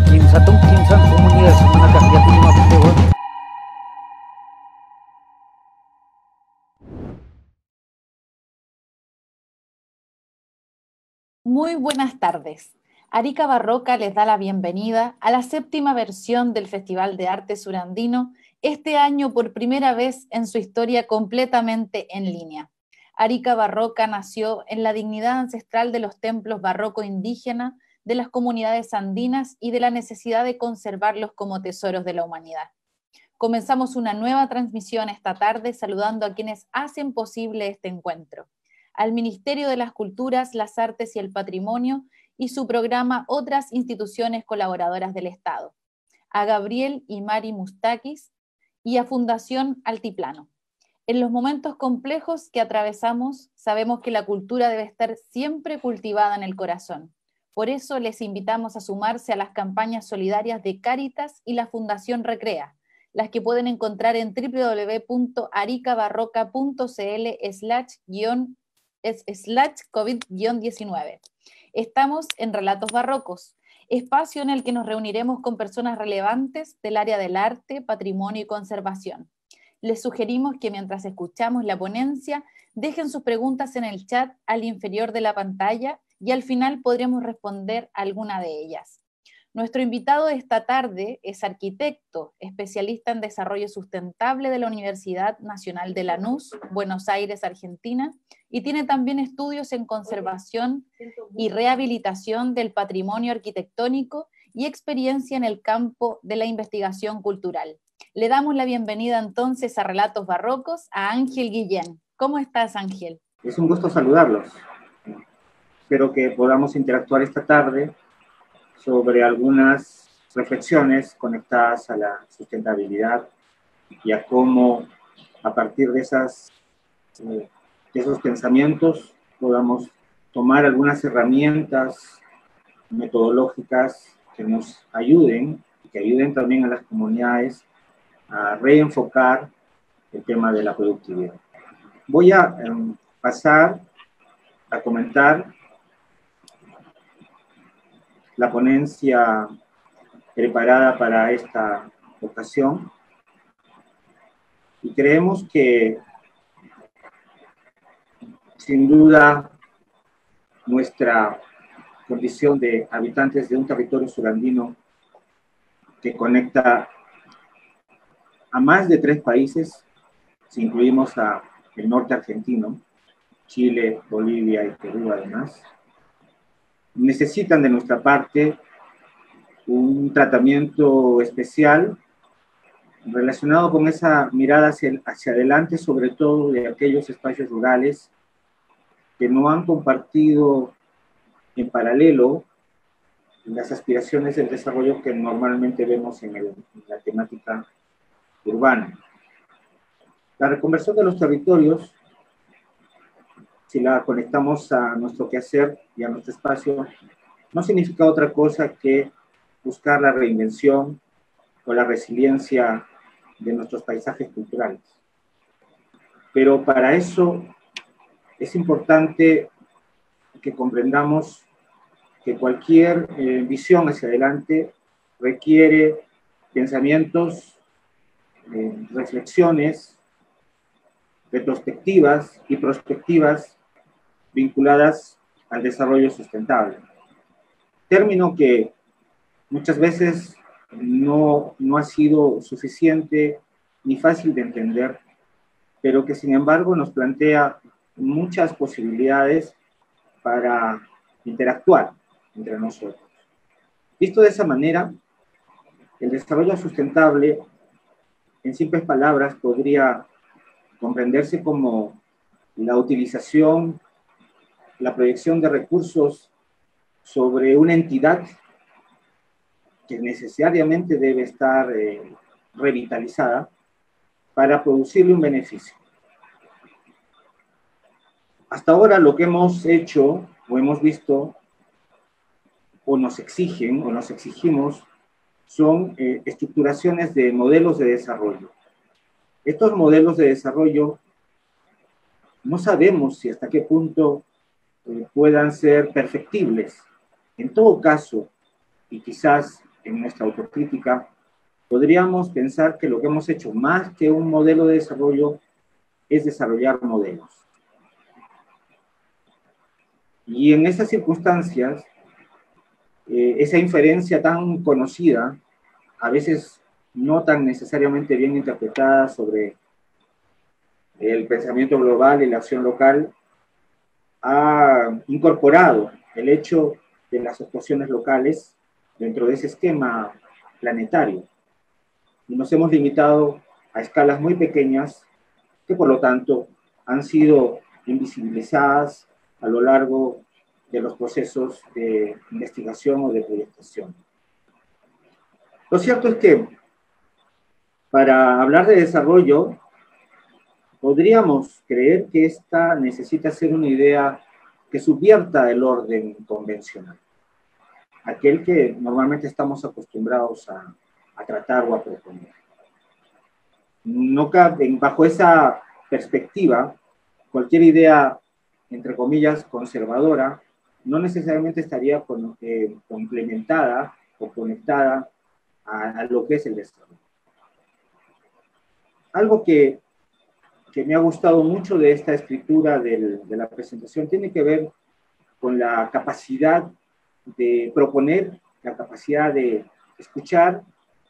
Kimsan komunidad semanakah jatuh 50 dewa. Muy buenas tardes. Arica Barroca les da la bienvenida a la 7ª versión del Festival de Arte Surandino, este año por primera vez en su historia completamente en línea. Arica Barroca nació en la dignidad ancestral de los templos barroco indígena, de las comunidades andinas y de la necesidad de conservarlos como tesoros de la humanidad. Comenzamos una nueva transmisión esta tarde saludando a quienes hacen posible este encuentro. Al Ministerio de las Culturas, las Artes y el Patrimonio y su programa Otras Instituciones Colaboradoras del Estado, a Gabriel y Mari Mustakis y a Fundación Altiplano. En los momentos complejos que atravesamos, sabemos que la cultura debe estar siempre cultivada en el corazón. Por eso les invitamos a sumarse a las campañas solidarias de Cáritas y la Fundación Recrea, las que pueden encontrar en www.aricabarroca.cl/COVID-19. Estamos en Relatos Barrocos, espacio en el que nos reuniremos con personas relevantes del área del arte, patrimonio y conservación. Les sugerimos que mientras escuchamos la ponencia, dejen sus preguntas en el chat al inferior de la pantalla y al final podremos responder alguna de ellas. Nuestro invitado de esta tarde es arquitecto, especialista en desarrollo sustentable de la Universidad Nacional de Lanús, Buenos Aires, Argentina, y tiene también estudios en conservación y rehabilitación del patrimonio arquitectónico y experiencia en el campo de la investigación cultural. Le damos la bienvenida entonces a Relatos Barrocos a Ángel Guillén. ¿Cómo estás, Ángel? Es un gusto saludarlos. Espero que podamos interactuar esta tarde sobre algunas reflexiones conectadas a la sustentabilidad y a cómo a partir de esos pensamientos podamos tomar algunas herramientas metodológicas que nos ayuden y que ayuden también a las comunidades a reenfocar el tema de la productividad. Voy a pasar a comentar la ponencia preparada para esta ocasión y creemos que sin duda nuestra condición de habitantes de un territorio surandino que conecta a más de 3 países, si incluimos el norte argentino, Chile, Bolivia y Perú además, necesitan de nuestra parte un tratamiento especial relacionado con esa mirada hacia adelante, sobre todo de aquellos espacios rurales que no han compartido en paralelo las aspiraciones del desarrollo que normalmente vemos en la temática urbana. La reconversión de los territorios, si la conectamos a nuestro quehacer y a nuestro espacio, no significa otra cosa que buscar la reinvención o la resiliencia de nuestros paisajes culturales. Pero para eso es importante que comprendamos que cualquier visión hacia adelante requiere pensamientos, reflexiones, retrospectivas y prospectivas vinculadas al desarrollo sustentable. Término que muchas veces no ha sido suficiente ni fácil de entender, pero que sin embargo nos plantea muchas posibilidades para interactuar entre nosotros. Visto de esa manera, el desarrollo sustentable, en simples palabras, podría comprenderse como la utilización, la proyección de recursos sobre una entidad que necesariamente debe estar revitalizada para producirle un beneficio. Hasta ahora lo que hemos hecho o hemos visto o nos exigen o nos exigimos son estructuraciones de modelos de desarrollo. Estos modelos de desarrollo no sabemos si hasta qué punto puedan ser perfectibles. En todo caso, y quizás en nuestra autocrítica, podríamos pensar que lo que hemos hecho más que un modelo de desarrollo es desarrollar modelos. Y en esas circunstancias, esa inferencia tan conocida, a veces no tan necesariamente bien interpretada sobre el pensamiento global y la acción local, ha incorporado el hecho de las actuaciones locales dentro de ese esquema planetario. Y nos hemos limitado a escalas muy pequeñas que por lo tanto han sido invisibilizadas a lo largo de los procesos de investigación o de proyectación. Lo cierto es que para hablar de desarrollo, podríamos creer que esta necesita ser una idea que subvierta el orden convencional, aquel que normalmente estamos acostumbrados a tratar o a proponer. No cabe, bajo esa perspectiva, cualquier idea, entre comillas, conservadora, no necesariamente estaría complementada o conectada a lo que es el desarrollo. Algo que me ha gustado mucho de esta escritura de la presentación tiene que ver con la capacidad de proponer, la capacidad de escuchar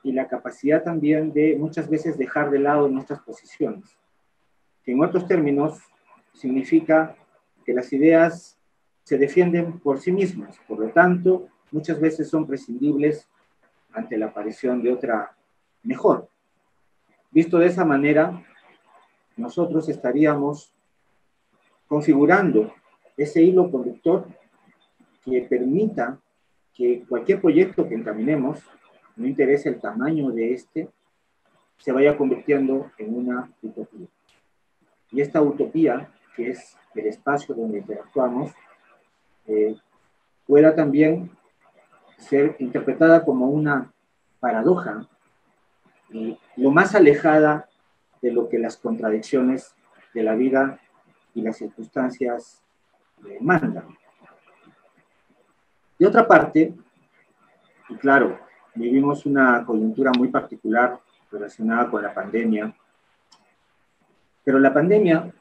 y la capacidad también de muchas veces dejar de lado nuestras posiciones, que en otros términos significa que las ideas se defienden por sí mismas, por lo tanto, muchas veces son prescindibles ante la aparición de otra mejor. Visto de esa manera, nosotros estaríamos configurando ese hilo conductor que permita que cualquier proyecto que encaminemos, no interesa el tamaño de este, se vaya convirtiendo en una utopía. Y esta utopía, que es el espacio donde interactuamos, pueda también ser interpretada como una paradoja y lo más alejada de lo que las contradicciones de la vida y las circunstancias mandan. De otra parte, y claro, vivimos una coyuntura muy particular relacionada con la pandemia, pero la pandemia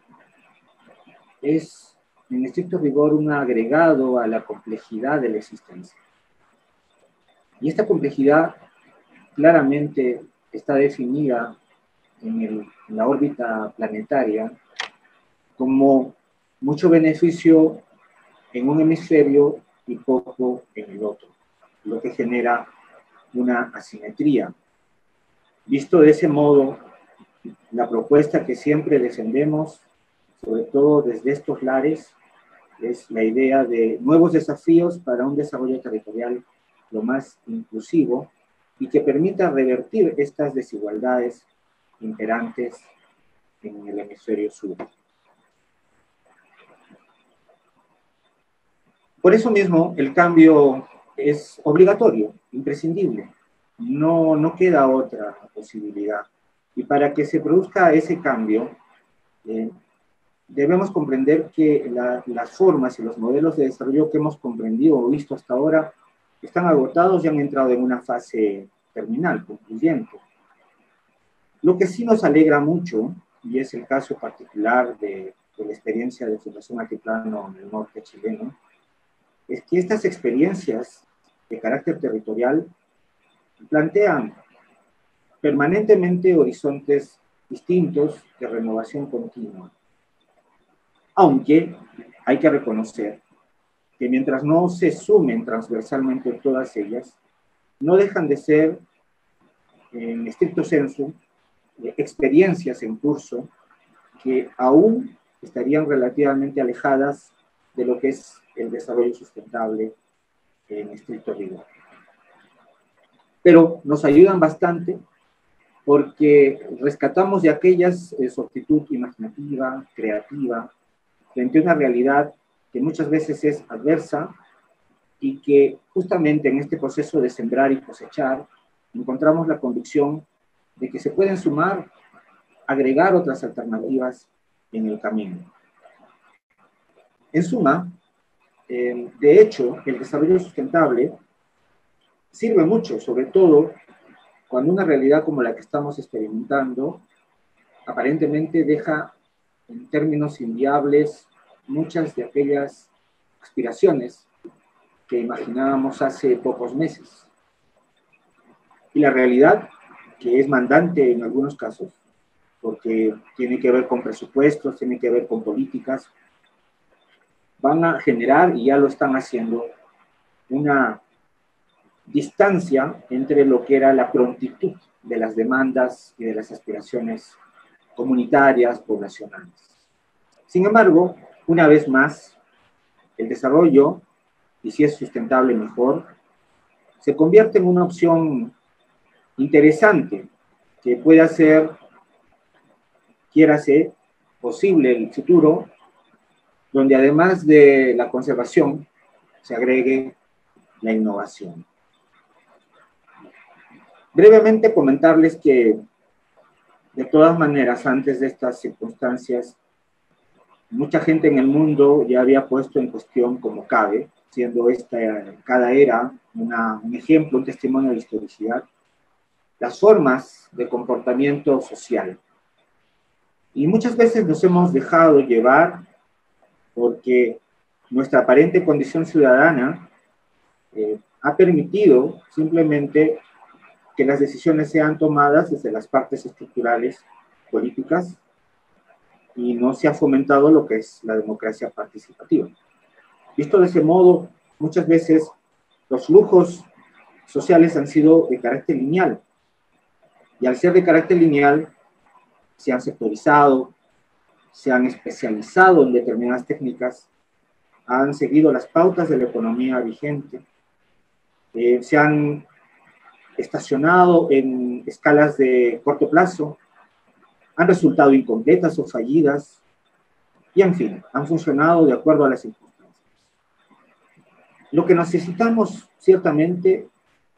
es, en estricto rigor, un agregado a la complejidad de la existencia. Y esta complejidad claramente está definida en la órbita planetaria como mucho beneficio en un hemisferio y poco en el otro, lo que genera una asimetría. Visto de ese modo, la propuesta que siempre defendemos, sobre todo desde estos lares, es la idea de nuevos desafíos para un desarrollo territorial lo más inclusivo y que permita revertir estas desigualdades imperantes en el hemisferio sur. Por eso mismo, el cambio es obligatorio, imprescindible. No queda otra posibilidad. Y para que se produzca ese cambio, debemos comprender que las formas y los modelos de desarrollo que hemos comprendido o visto hasta ahora están agotados y han entrado en una fase terminal, concluyente. Lo que sí nos alegra mucho, y es el caso particular de la experiencia de Fundación Altiplano en el norte chileno, es que estas experiencias de carácter territorial plantean permanentemente horizontes distintos de renovación continua. Aunque hay que reconocer que mientras no se sumen transversalmente todas ellas, no dejan de ser, en estricto sensu, experiencias en curso que aún estarían relativamente alejadas de lo que es el desarrollo sustentable en estricto rigor. Pero nos ayudan bastante porque rescatamos de aquellas su actitud imaginativa, creativa, frente a una realidad que muchas veces es adversa y que justamente en este proceso de sembrar y cosechar encontramos la convicción de que se pueden sumar, agregar otras alternativas en el camino. En suma, de hecho, el desarrollo sustentable sirve mucho, sobre todo cuando una realidad como la que estamos experimentando aparentemente deja en términos inviables muchas de aquellas aspiraciones que imaginábamos hace pocos meses. Y la realidad, que es mandante en algunos casos, porque tiene que ver con presupuestos, tiene que ver con políticas, van a generar, y ya lo están haciendo, una distancia entre lo que era la prontitud de las demandas y de las aspiraciones comunitarias, poblacionales. Sin embargo, una vez más, el desarrollo, y si es sustentable mejor, se convierte en una opción interesante que puede hacer, quiérase, posible el futuro, donde además de la conservación se agregue la innovación. Brevemente comentarles que, de todas maneras, antes de estas circunstancias, mucha gente en el mundo ya había puesto en cuestión, como cabe, siendo esta cada era un ejemplo, un testimonio de historicidad, las formas de comportamiento social. Y muchas veces nos hemos dejado llevar porque nuestra aparente condición ciudadana ha permitido simplemente que las decisiones sean tomadas desde las partes estructurales políticas y no se ha fomentado lo que es la democracia participativa. Visto de ese modo, muchas veces los flujos sociales han sido de carácter lineal, y al ser de carácter lineal, se han sectorizado, se han especializado en determinadas técnicas, han seguido las pautas de la economía vigente, se han estacionado en escalas de corto plazo, han resultado incompletas o fallidas, y en fin, han funcionado de acuerdo a las circunstancias. Lo que necesitamos, ciertamente,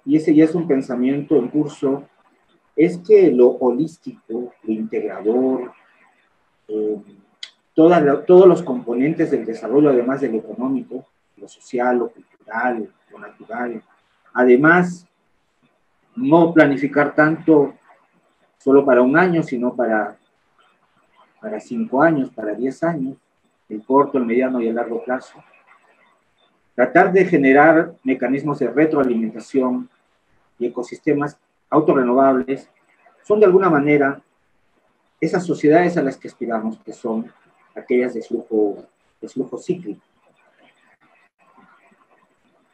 y ese ya es un pensamiento en curso, es que lo holístico, lo integrador, todos los componentes del desarrollo, además de lo económico, lo social, lo cultural, lo natural, además, no planificar tanto solo para un año, sino para 5 años, para 10 años, el corto, el mediano y el largo plazo. Tratar de generar mecanismos de retroalimentación y ecosistemas autorrenovables son de alguna manera esas sociedades a las que aspiramos, que son aquellas de flujo cíclico.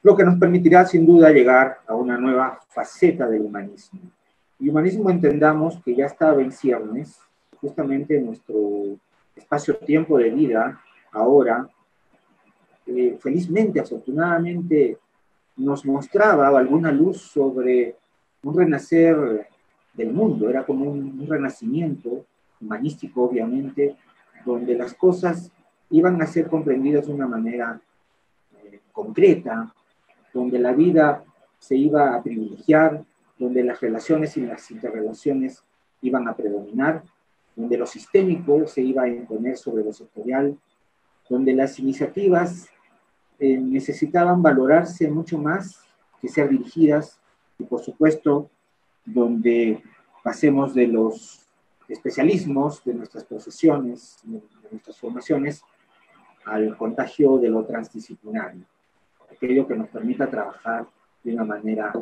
Lo que nos permitirá sin duda llegar a una nueva faceta del humanismo. Y humanismo entendamos que ya estaba en ciernes, justamente nuestro espacio-tiempo de vida, ahora, felizmente, afortunadamente, nos mostraba alguna luz sobre un renacer del mundo, era como un renacimiento humanístico, obviamente, donde las cosas iban a ser comprendidas de una manera concreta, donde la vida se iba a privilegiar, donde las relaciones y las interrelaciones iban a predominar, donde lo sistémico se iba a imponer sobre lo sectorial, donde las iniciativas necesitaban valorarse mucho más que ser dirigidas, y por supuesto, donde pasemos de los especialismos, de nuestras profesiones, de nuestras formaciones, al contagio de lo transdisciplinario, aquello que nos permita trabajar de una manera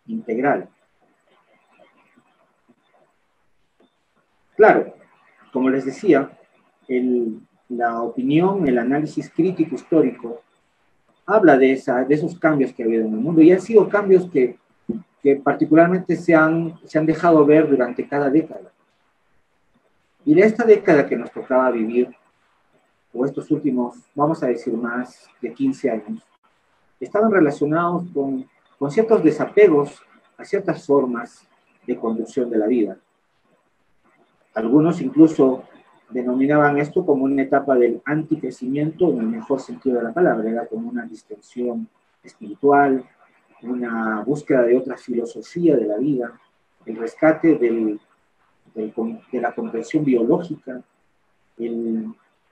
integral. Claro, como les decía, la opinión, el análisis crítico histórico habla de esos cambios que ha habido en el mundo, y han sido cambios que particularmente se han dejado ver durante cada década. Y de esta década que nos tocaba vivir, o estos últimos, vamos a decir, más de 15 años, estaban relacionados con ciertos desapegos a ciertas formas de conducción de la vida. Algunos incluso denominaban esto como una etapa del anticrecimiento en el mejor sentido de la palabra, era como una distensión espiritual, una búsqueda de otra filosofía de la vida, el rescate de la comprensión biológica,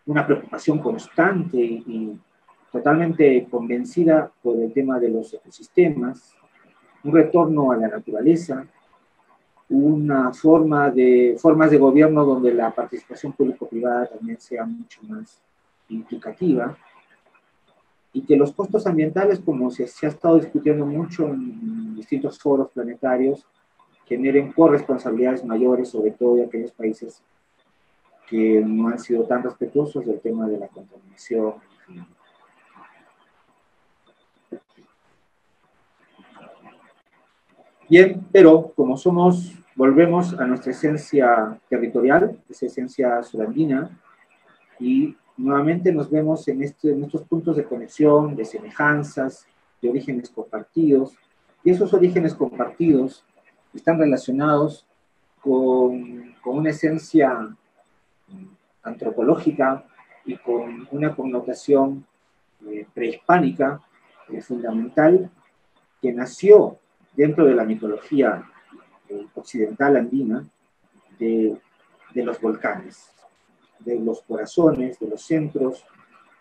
una preocupación constante y totalmente convencida por el tema de los ecosistemas, un retorno a la naturaleza, formas de gobierno donde la participación público-privada también sea mucho más implicativa, y que los costos ambientales, como se ha estado discutiendo mucho en distintos foros planetarios, generen corresponsabilidades mayores, sobre todo de aquellos países que no han sido tan respetuosos del tema de la contaminación. Bien, pero como volvemos a nuestra esencia territorial, esa esencia surandina, y nuevamente nos vemos en estos puntos de conexión, de semejanzas, de orígenes compartidos, y esos orígenes compartidos están relacionados con una esencia antropológica y con una connotación prehispánica fundamental, que nació dentro de la mitología occidental andina de los volcanes, de los corazones, de los centros,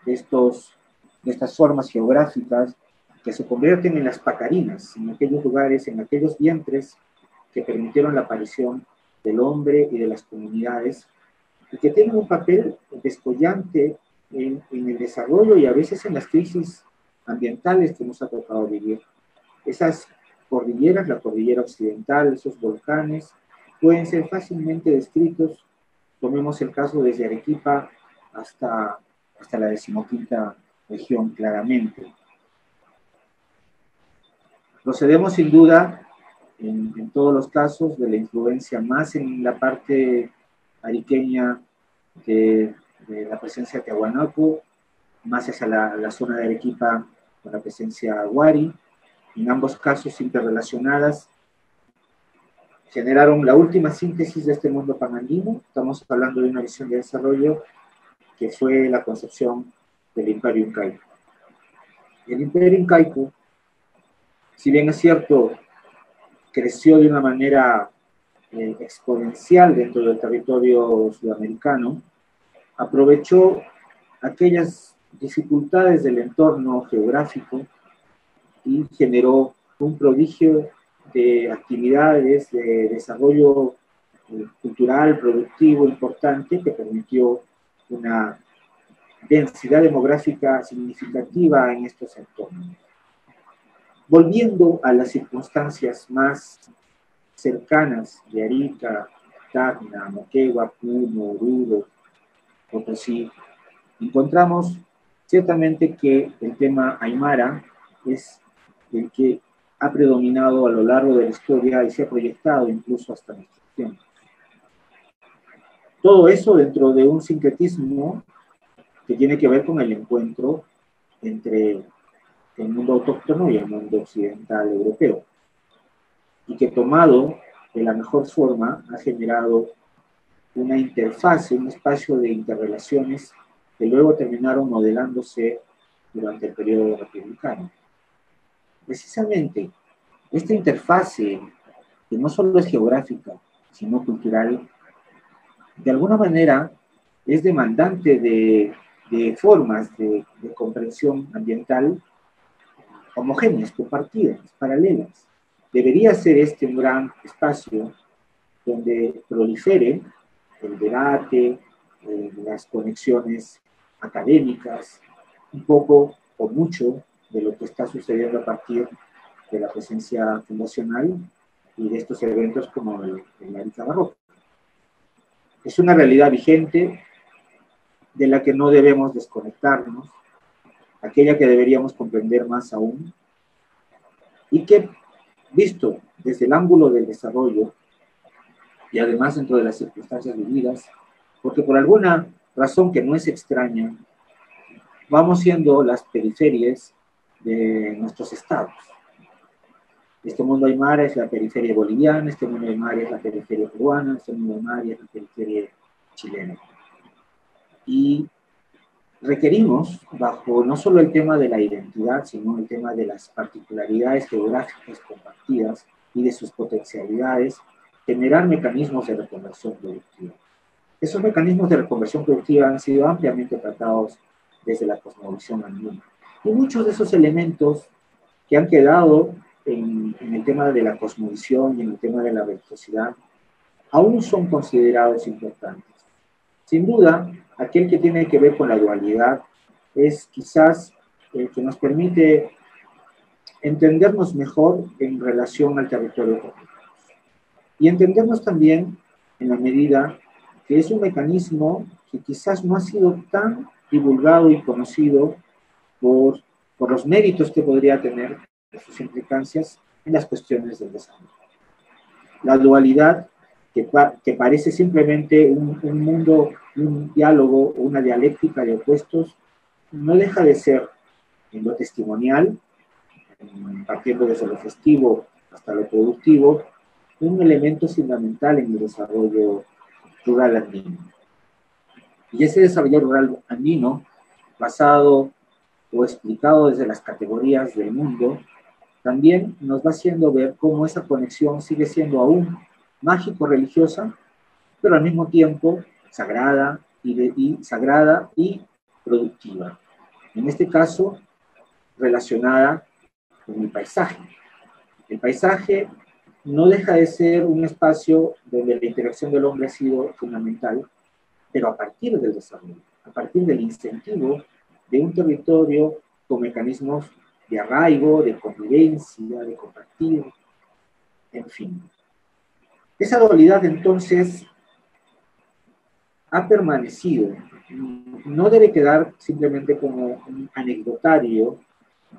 de estas formas geográficas que se convierten en las pacarinas, en aquellos lugares, en aquellos vientres que permitieron la aparición del hombre y de las comunidades, y que tienen un papel descollante en el desarrollo y a veces en las crisis ambientales que nos ha tocado vivir. Esas cordilleras, la cordillera occidental, esos volcanes, pueden ser fácilmente descritos. Tomemos el caso desde Arequipa hasta la 15ª región, claramente. Procedemos sin duda, en todos los casos, de la influencia más en la parte ariqueña de la presencia de Tiahuanaco, más hacia la zona de Arequipa con la presencia Wari. En ambos casos interrelacionadas, generaron la última síntesis de este mundo panandino. Estamos hablando de una visión de desarrollo que fue la concepción del Imperio Incaico. El Imperio Incaico, si bien es cierto, creció de una manera exponencial dentro del territorio sudamericano, aprovechó aquellas dificultades del entorno geográfico y generó un prodigio de actividades, de desarrollo cultural, productivo, importante, que permitió una densidad demográfica significativa en estos entornos. Volviendo a las circunstancias más cercanas de Arica, Tacna, Moquegua, Puno, Oruro, Potosí, encontramos ciertamente que el tema aymara es el que ha predominado a lo largo de la historia y se ha proyectado incluso hasta nuestros tiempos. Todo eso dentro de un sincretismo que tiene que ver con el encuentro entre el mundo autóctono y el mundo occidental europeo, y que tomado de la mejor forma ha generado una interfase, un espacio de interrelaciones que luego terminaron modelándose durante el periodo republicano. Precisamente, esta interfase, que no solo es geográfica, sino cultural, de alguna manera es demandante de formas de comprensión ambiental homogéneas, compartidas, paralelas. Debería ser este un gran espacio donde prolifere el debate, las conexiones académicas, un poco o mucho de lo que está sucediendo a partir de la presencia fundacional y de estos eventos como el Arica Barroca. Es una realidad vigente de la que no debemos desconectarnos, aquella que deberíamos comprender más aún, y que, visto desde el ángulo del desarrollo, y además dentro de las circunstancias vividas, porque por alguna razón que no es extraña, vamos siendo las periferias de nuestros estados. Este mundo aymara es la periferia boliviana, este mundo aymara es la periferia peruana, este mundo aymara es la periferia chilena. Y requerimos, bajo no solo el tema de la identidad, sino el tema de las particularidades geográficas compartidas y de sus potencialidades, generar mecanismos de reconversión productiva. Esos mecanismos de reconversión productiva han sido ampliamente tratados desde la cosmovisión andina. Y muchos de esos elementos que han quedado en el tema de la cosmovisión y en el tema de la religiosidad, aún son considerados importantes. Sin duda, aquel que tiene que ver con la dualidad es quizás el que nos permite entendernos mejor en relación al territorio común. Y entendernos también en la medida que es un mecanismo que quizás no ha sido tan divulgado y conocido por los méritos que podría tener, por sus implicancias en las cuestiones del desarrollo. La dualidad, que parece simplemente un mundo, un diálogo, una dialéctica de opuestos, no deja de ser, en lo testimonial, partiendo desde lo festivo hasta lo productivo, un elemento fundamental en el desarrollo rural andino. Y ese desarrollo rural andino, basado o explicado desde las categorías del mundo, también nos va haciendo ver cómo esa conexión sigue siendo aún mágico-religiosa, pero al mismo tiempo sagrada y productiva. En este caso, relacionada con el paisaje. El paisaje no deja de ser un espacio donde la interacción del hombre ha sido fundamental, pero a partir del desarrollo, a partir del incentivo de un territorio con mecanismos de arraigo, de convivencia, de compartir, en fin. Esa dualidad entonces ha permanecido, no debe quedar simplemente como un anecdotario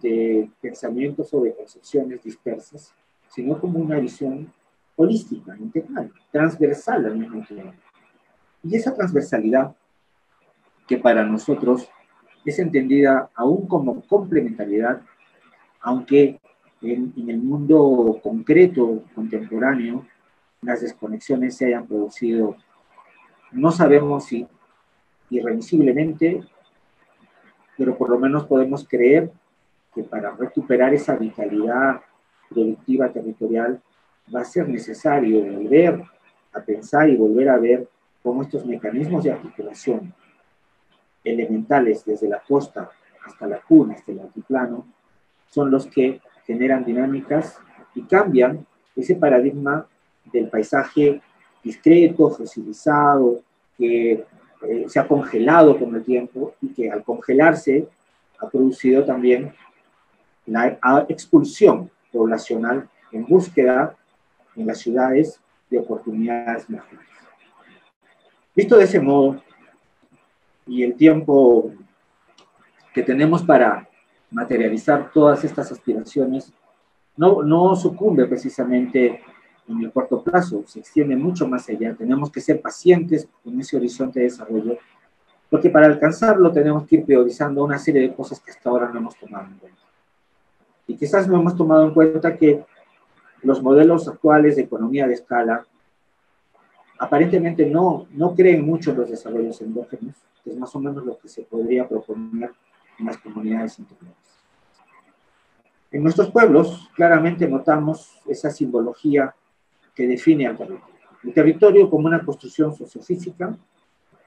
de pensamientos o de concepciones dispersas, sino como una visión holística, integral, transversal al mismo tiempo. Y esa transversalidad, que para nosotros es entendida aún como complementariedad, aunque en el mundo concreto, contemporáneo, las desconexiones se hayan producido, no sabemos si irremisiblemente, pero por lo menos podemos creer que para recuperar esa vitalidad productiva territorial va a ser necesario volver a pensar y volver a ver cómo estos mecanismos de articulación elementales desde la costa hasta la cuna, hasta el altiplano, son los que generan dinámicas y cambian ese paradigma del paisaje discreto, fosilizado, que se ha congelado con el tiempo y que al congelarse ha producido también la expulsión poblacional en búsqueda en las ciudades de oportunidades mejores. Visto de ese modo, y el tiempo que tenemos para materializar todas estas aspiraciones no sucumbe precisamente en el corto plazo, se extiende mucho más allá. Tenemos que ser pacientes en ese horizonte de desarrollo, porque para alcanzarlo tenemos que ir priorizando una serie de cosas que hasta ahora no hemos tomado en cuenta. Y quizás no hemos tomado en cuenta que los modelos actuales de economía de escala aparentemente no creen mucho en los desarrollos endógenos, que es más o menos lo que se podría proponer en las comunidades integrales. En nuestros pueblos claramente notamos esa simbología que define al territorio. El territorio como una construcción sociofísica,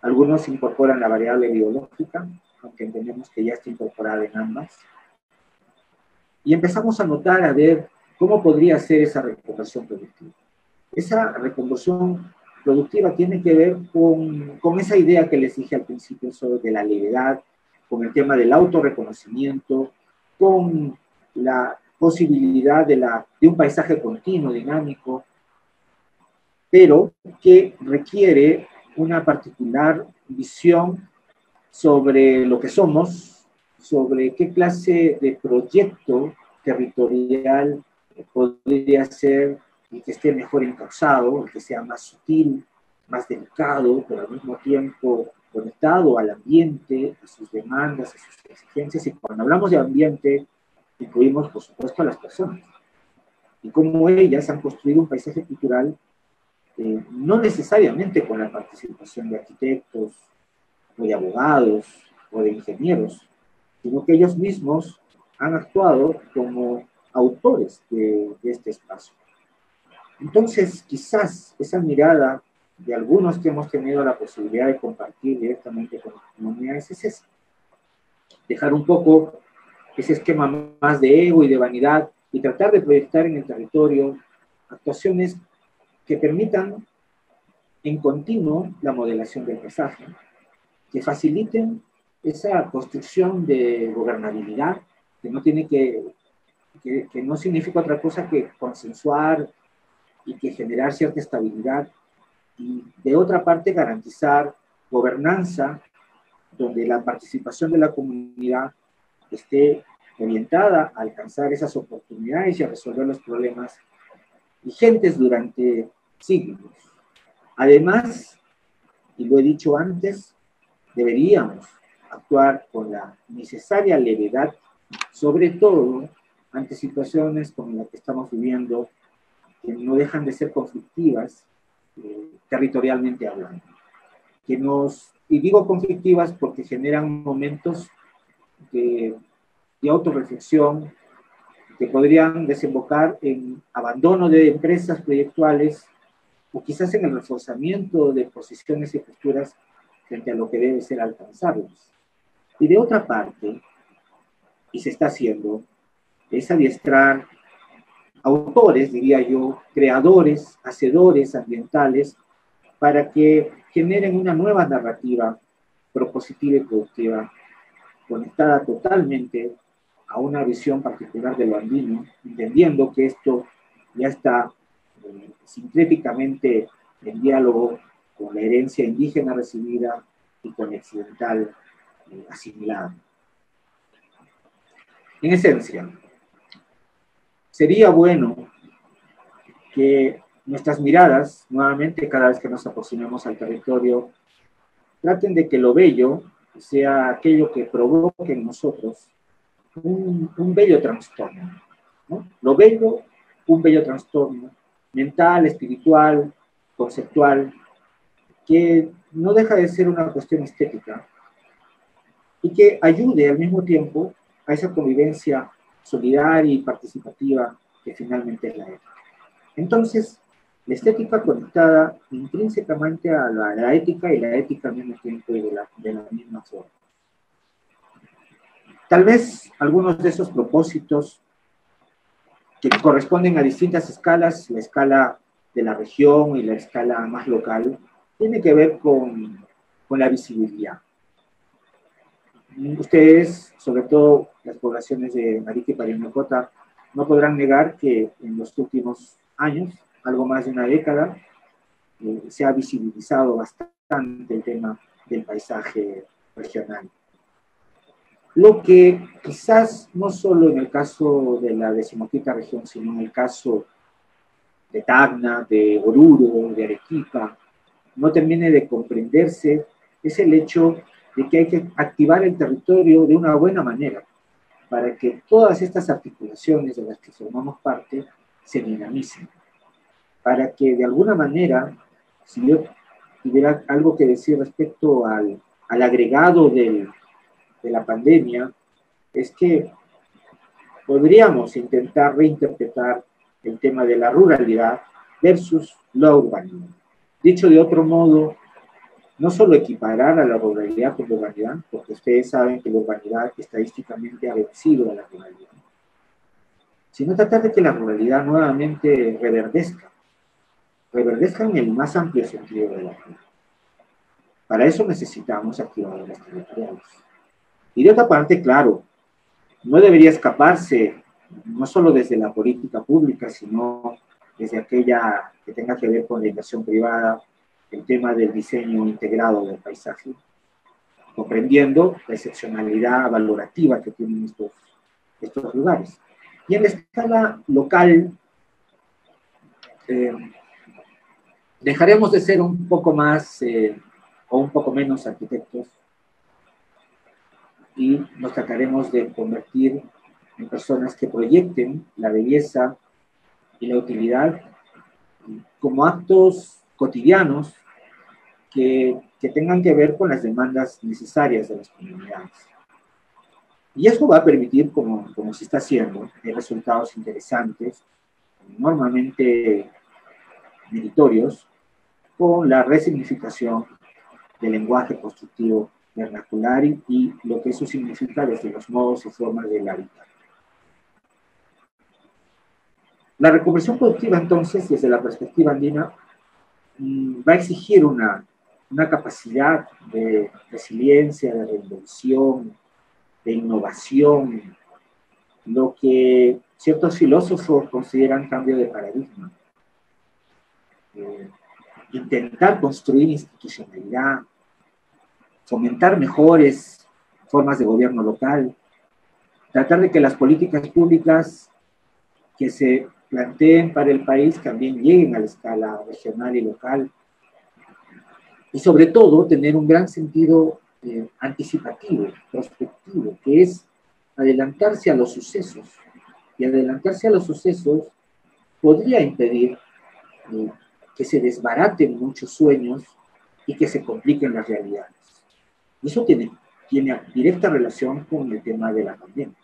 algunos incorporan la variable biológica, aunque entendemos que ya está incorporada en ambas, y empezamos a notar, a ver cómo podría ser esa reconversión productiva. Esa reconversión productiva tiene que ver con esa idea que les dije al principio sobre la levedad, con el tema del autorreconocimiento, con la posibilidad de un paisaje continuo, dinámico, pero que requiere una particular visión sobre lo que somos, sobre qué clase de proyecto territorial podría ser el que esté mejor encauzado, el que sea más sutil, más delicado, pero al mismo tiempo conectado al ambiente, a sus demandas, a sus exigencias. Y cuando hablamos de ambiente, incluimos, por supuesto, a las personas. Y cómo ellas han construido un paisaje cultural, no necesariamente con la participación de arquitectos, o de abogados, o de ingenieros, sino que ellos mismos han actuado como autores de este espacio. Entonces, quizás esa mirada de algunos que hemos tenido la posibilidad de compartir directamente con las comunidades es esa. Dejar un poco ese esquema más de ego y de vanidad y tratar de proyectar en el territorio actuaciones que permitan en continuo la modelación del paisaje, que faciliten esa construcción de gobernabilidad, que no tiene que no significa otra cosa que consensuar y que generar cierta estabilidad, y de otra parte garantizar gobernanza donde la participación de la comunidad esté orientada a alcanzar esas oportunidades y a resolver los problemas vigentes durante siglos. Además, y lo he dicho antes, deberíamos actuar con la necesaria levedad, sobre todo ante situaciones como la que estamos viviendo, que no dejan de ser conflictivas, territorialmente hablando. Y digo conflictivas porque generan momentos de autorreflexión que podrían desembocar en abandono de empresas proyectuales o quizás en el reforzamiento de posiciones y posturas frente a lo que debe ser alcanzables. Y de otra parte, y se está haciendo, es adiestrar autores, diría yo, creadores, hacedores ambientales, para que generen una nueva narrativa propositiva y productiva, conectada totalmente a una visión particular de lo andino, entendiendo que esto ya está sincréticamente en diálogo con la herencia indígena recibida y con la occidental asimilada. En esencia, sería bueno que nuestras miradas, nuevamente, cada vez que nos aproximemos al territorio, traten de que lo bello sea aquello que provoque en nosotros un bello trastorno, ¿no? Lo bello, un bello trastorno mental, espiritual, conceptual, que no deja de ser una cuestión estética y que ayude al mismo tiempo a esa convivencia solidaria y participativa que finalmente es la ética. Entonces, la estética conectada intrínsecamente a la ética y la ética al mismo tiempo y de la misma forma. Tal vez algunos de esos propósitos que corresponden a distintas escalas, la escala de la región y la escala más local, tiene que ver con la visibilidad. Ustedes, sobre todo las poblaciones de Arica y Parinacota, no podrán negar que en los últimos años, algo más de una década, se ha visibilizado bastante el tema del paisaje regional. Lo que quizás no solo en el caso de la 15ª región, sino en el caso de Tacna, de Oruro, de Arequipa, no termine de comprenderse, es el hecho de que hay que activar el territorio de una buena manera para que todas estas articulaciones de las que formamos parte se dinamicen, para que de alguna manera, si yo tuviera algo que decir respecto al agregado de la pandemia, es que podríamos intentar reinterpretar el tema de la ruralidad versus la urbanidad. Dicho de otro modo, no solo equiparar a la ruralidad con la urbanidad, porque ustedes saben que la urbanidad estadísticamente ha vencido a la ruralidad, sino tratar de que la ruralidad nuevamente reverdezca en el más amplio sentido de la palabra. Para eso necesitamos activadores territoriales. Y de otra parte, claro, no debería escaparse, no solo desde la política pública, sino desde aquella que tenga que ver con la inversión privada, el tema del diseño integrado del paisaje, comprendiendo la excepcionalidad valorativa que tienen estos lugares. Y en la escala local, dejaremos de ser un poco más o un poco menos arquitectos y nos trataremos de convertir en personas que proyecten la belleza y la utilidad como actos cotidianos que tengan que ver con las demandas necesarias de las comunidades. Y eso va a permitir, como se está haciendo, resultados interesantes, normalmente meritorios, con la resignificación del lenguaje constructivo vernacular y lo que eso significa desde los modos y formas del hábitat. La reconversión productiva, entonces, desde la perspectiva andina, va a exigir una capacidad de resiliencia, de reinvención, de innovación, lo que ciertos filósofos consideran cambio de paradigma. Intentar construir institucionalidad, fomentar mejores formas de gobierno local, tratar de que las políticas públicas que se planteen para el país también lleguen a la escala regional y local, y sobre todo tener un gran sentido anticipativo, prospectivo, que es adelantarse a los sucesos. Y adelantarse a los sucesos podría impedir que se desbaraten muchos sueños y que se compliquen las realidades. Y eso tiene directa relación con el tema de la pandemia.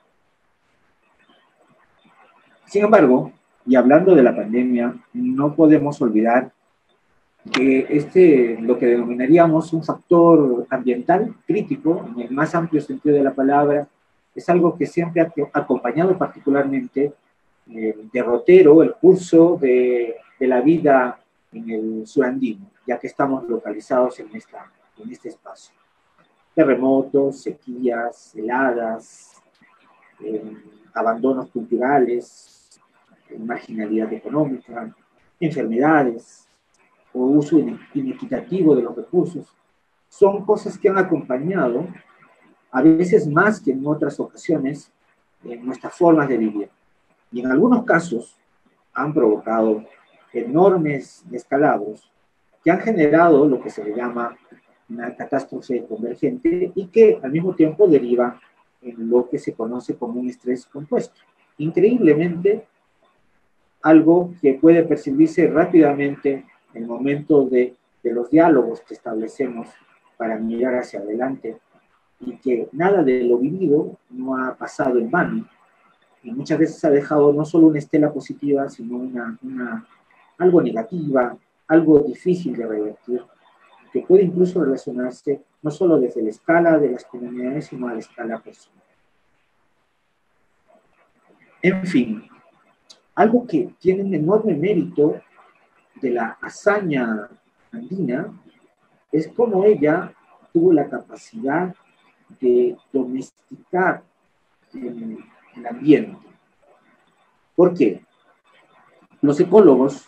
Sin embargo, y hablando de la pandemia, no podemos olvidar que lo que denominaríamos un factor ambiental crítico, en el más amplio sentido de la palabra, es algo que siempre ha acompañado particularmente el derrotero, el curso de la vida en el surandino, ya que estamos localizados en este espacio. Terremotos, sequías, heladas, abandonos culturales, marginalidad económica, enfermedades o uso inequitativo de los recursos, son cosas que han acompañado, a veces más que en otras ocasiones, en nuestras formas de vivir. Y en algunos casos han provocado enormes descalabros que han generado lo que se le llama una catástrofe convergente y que al mismo tiempo deriva en lo que se conoce como un estrés compuesto. Increíblemente, algo que puede percibirse rápidamente en el momento de los diálogos que establecemos para mirar hacia adelante, y que nada de lo vivido no ha pasado en vano, y muchas veces ha dejado no solo una estela positiva, sino algo negativa, algo difícil de revertir, que puede incluso relacionarse no solo desde la escala de las comunidades, sino a la escala personal. En fin, algo que tiene un enorme mérito de la hazaña andina es cómo ella tuvo la capacidad de domesticar el ambiente. ¿Por qué? Los ecólogos,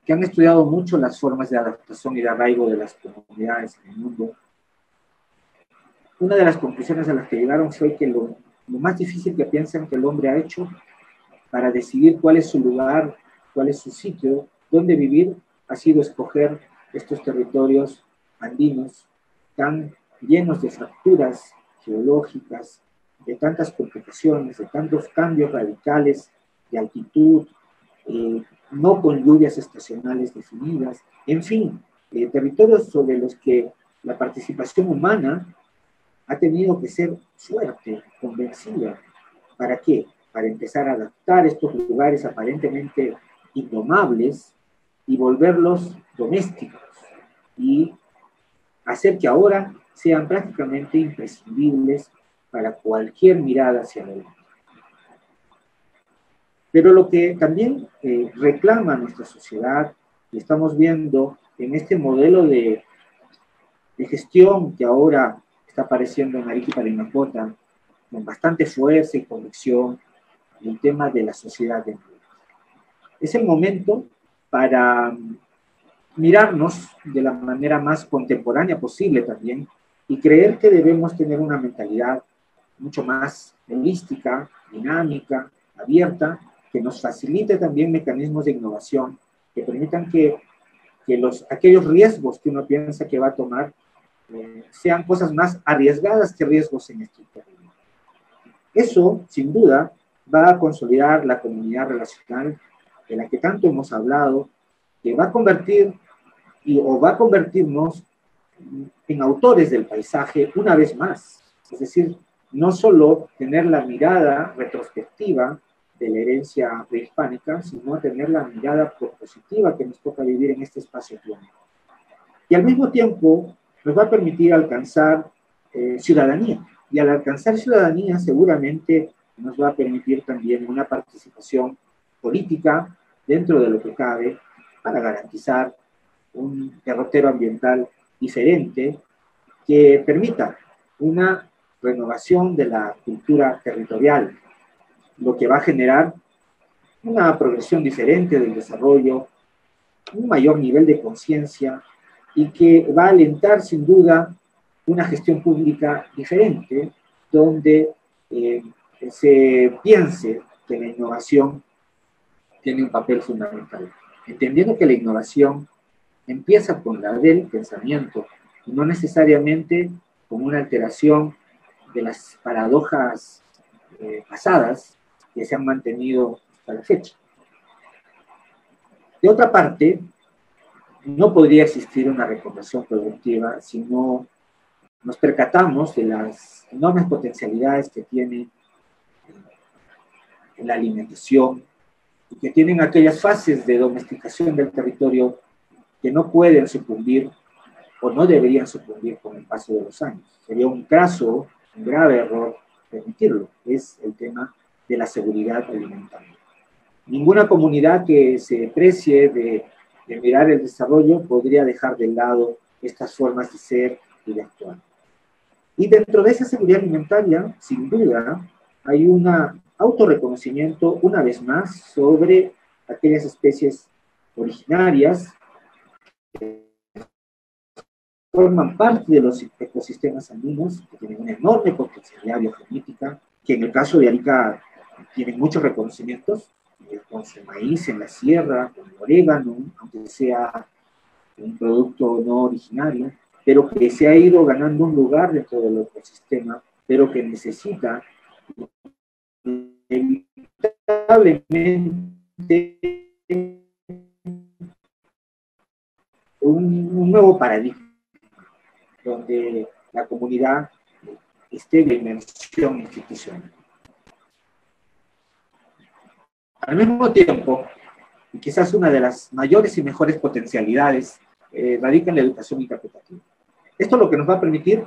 que han estudiado mucho las formas de adaptación y de arraigo de las comunidades en el mundo, una de las conclusiones a las que llegaron fue que lo más difícil que piensan que el hombre ha hecho para decidir cuál es su lugar, cuál es su sitio, dónde vivir, ha sido escoger estos territorios andinos tan llenos de fracturas geológicas, de tantas complicaciones, de tantos cambios radicales de altitud, no con lluvias estacionales definidas, en fin, territorios sobre los que la participación humana ha tenido que ser fuerte, convencida. ¿Para qué? Para empezar a adaptar estos lugares aparentemente indomables y volverlos domésticos y hacer que ahora sean prácticamente imprescindibles para cualquier mirada hacia adelante. Pero lo que también reclama nuestra sociedad, y estamos viendo en este modelo de gestión que ahora está apareciendo en Arequipa y Parinacota, con bastante fuerza y convicción, el tema de la sociedad de empleo. Es el momento para mirarnos de la manera más contemporánea posible también y creer que debemos tener una mentalidad mucho más holística, dinámica, abierta, que nos facilite también mecanismos de innovación que permitan que aquellos riesgos que uno piensa que va a tomar sean cosas más arriesgadas que riesgos en este terreno. Eso, sin duda, va a consolidar la comunidad relacional de la que tanto hemos hablado, que va a convertir o va a convertirnos en autores del paisaje una vez más. Es decir, no solo tener la mirada retrospectiva de la herencia prehispánica, sino tener la mirada propositiva que nos toca vivir en este espacio-tiempo. Y al mismo tiempo nos va a permitir alcanzar ciudadanía. Y al alcanzar ciudadanía seguramente nos va a permitir también una participación política dentro de lo que cabe, para garantizar un derrotero ambiental diferente que permita una renovación de la cultura territorial, lo que va a generar una progresión diferente del desarrollo, un mayor nivel de conciencia y que va a alentar sin duda una gestión pública diferente, donde se piense que la innovación tiene un papel fundamental, entendiendo que la innovación empieza con la del pensamiento y no necesariamente con una alteración de las paradojas pasadas que se han mantenido hasta la fecha. De otra parte, no podría existir una reconversión productiva si no nos percatamos de las enormes potencialidades que tiene en la alimentación y que tienen aquellas fases de domesticación del territorio que no pueden sucumbir o no deberían sucumbir con el paso de los años. Sería un grave error permitirlo. Es el tema de la seguridad alimentaria. Ninguna comunidad que se precie de mirar el desarrollo podría dejar de lado estas formas de ser y de actuar. Y dentro de esa seguridad alimentaria, sin duda, hay un autorreconocimiento, una vez más, sobre aquellas especies originarias que forman parte de los ecosistemas andinos, que tienen una enorme potencialidad biogenética, que en el caso de Arica tienen muchos reconocimientos, con su maíz en la sierra, con el orégano, aunque sea un producto no originario, pero que se ha ido ganando un lugar dentro del ecosistema, pero que necesita inevitablemente un nuevo paradigma, donde la comunidad esté en dimensión institucional. Al mismo tiempo, y quizás una de las mayores y mejores potencialidades radica en la educación interpretativa. Esto lo que nos va a permitir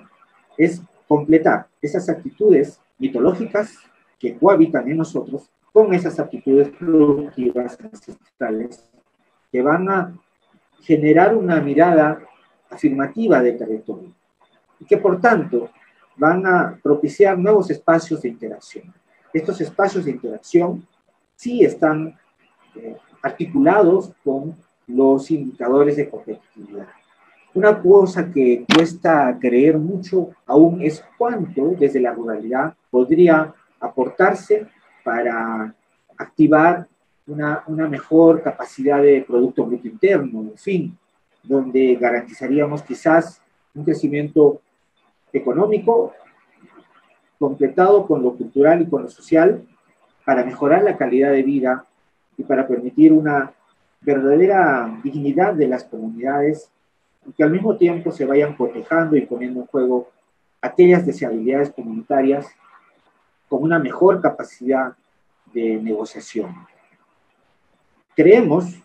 es completar esas actitudes mitológicas que cohabitan en nosotros con esas actitudes productivas ancestrales que van a generar una mirada afirmativa del territorio y que por tanto van a propiciar nuevos espacios de interacción. Estos espacios de interacción sí están articulados con los indicadores de competitividad. Una cosa que cuesta creer mucho aún es cuánto desde la ruralidad podría aportarse para activar una mejor capacidad de Producto Bruto Interno, en fin, donde garantizaríamos quizás un crecimiento económico completado con lo cultural y con lo social para mejorar la calidad de vida y para permitir una verdadera dignidad de las comunidades y que al mismo tiempo se vayan cotejando y poniendo en juego aquellas deseabilidades comunitarias con una mejor capacidad de negociación. Creemos,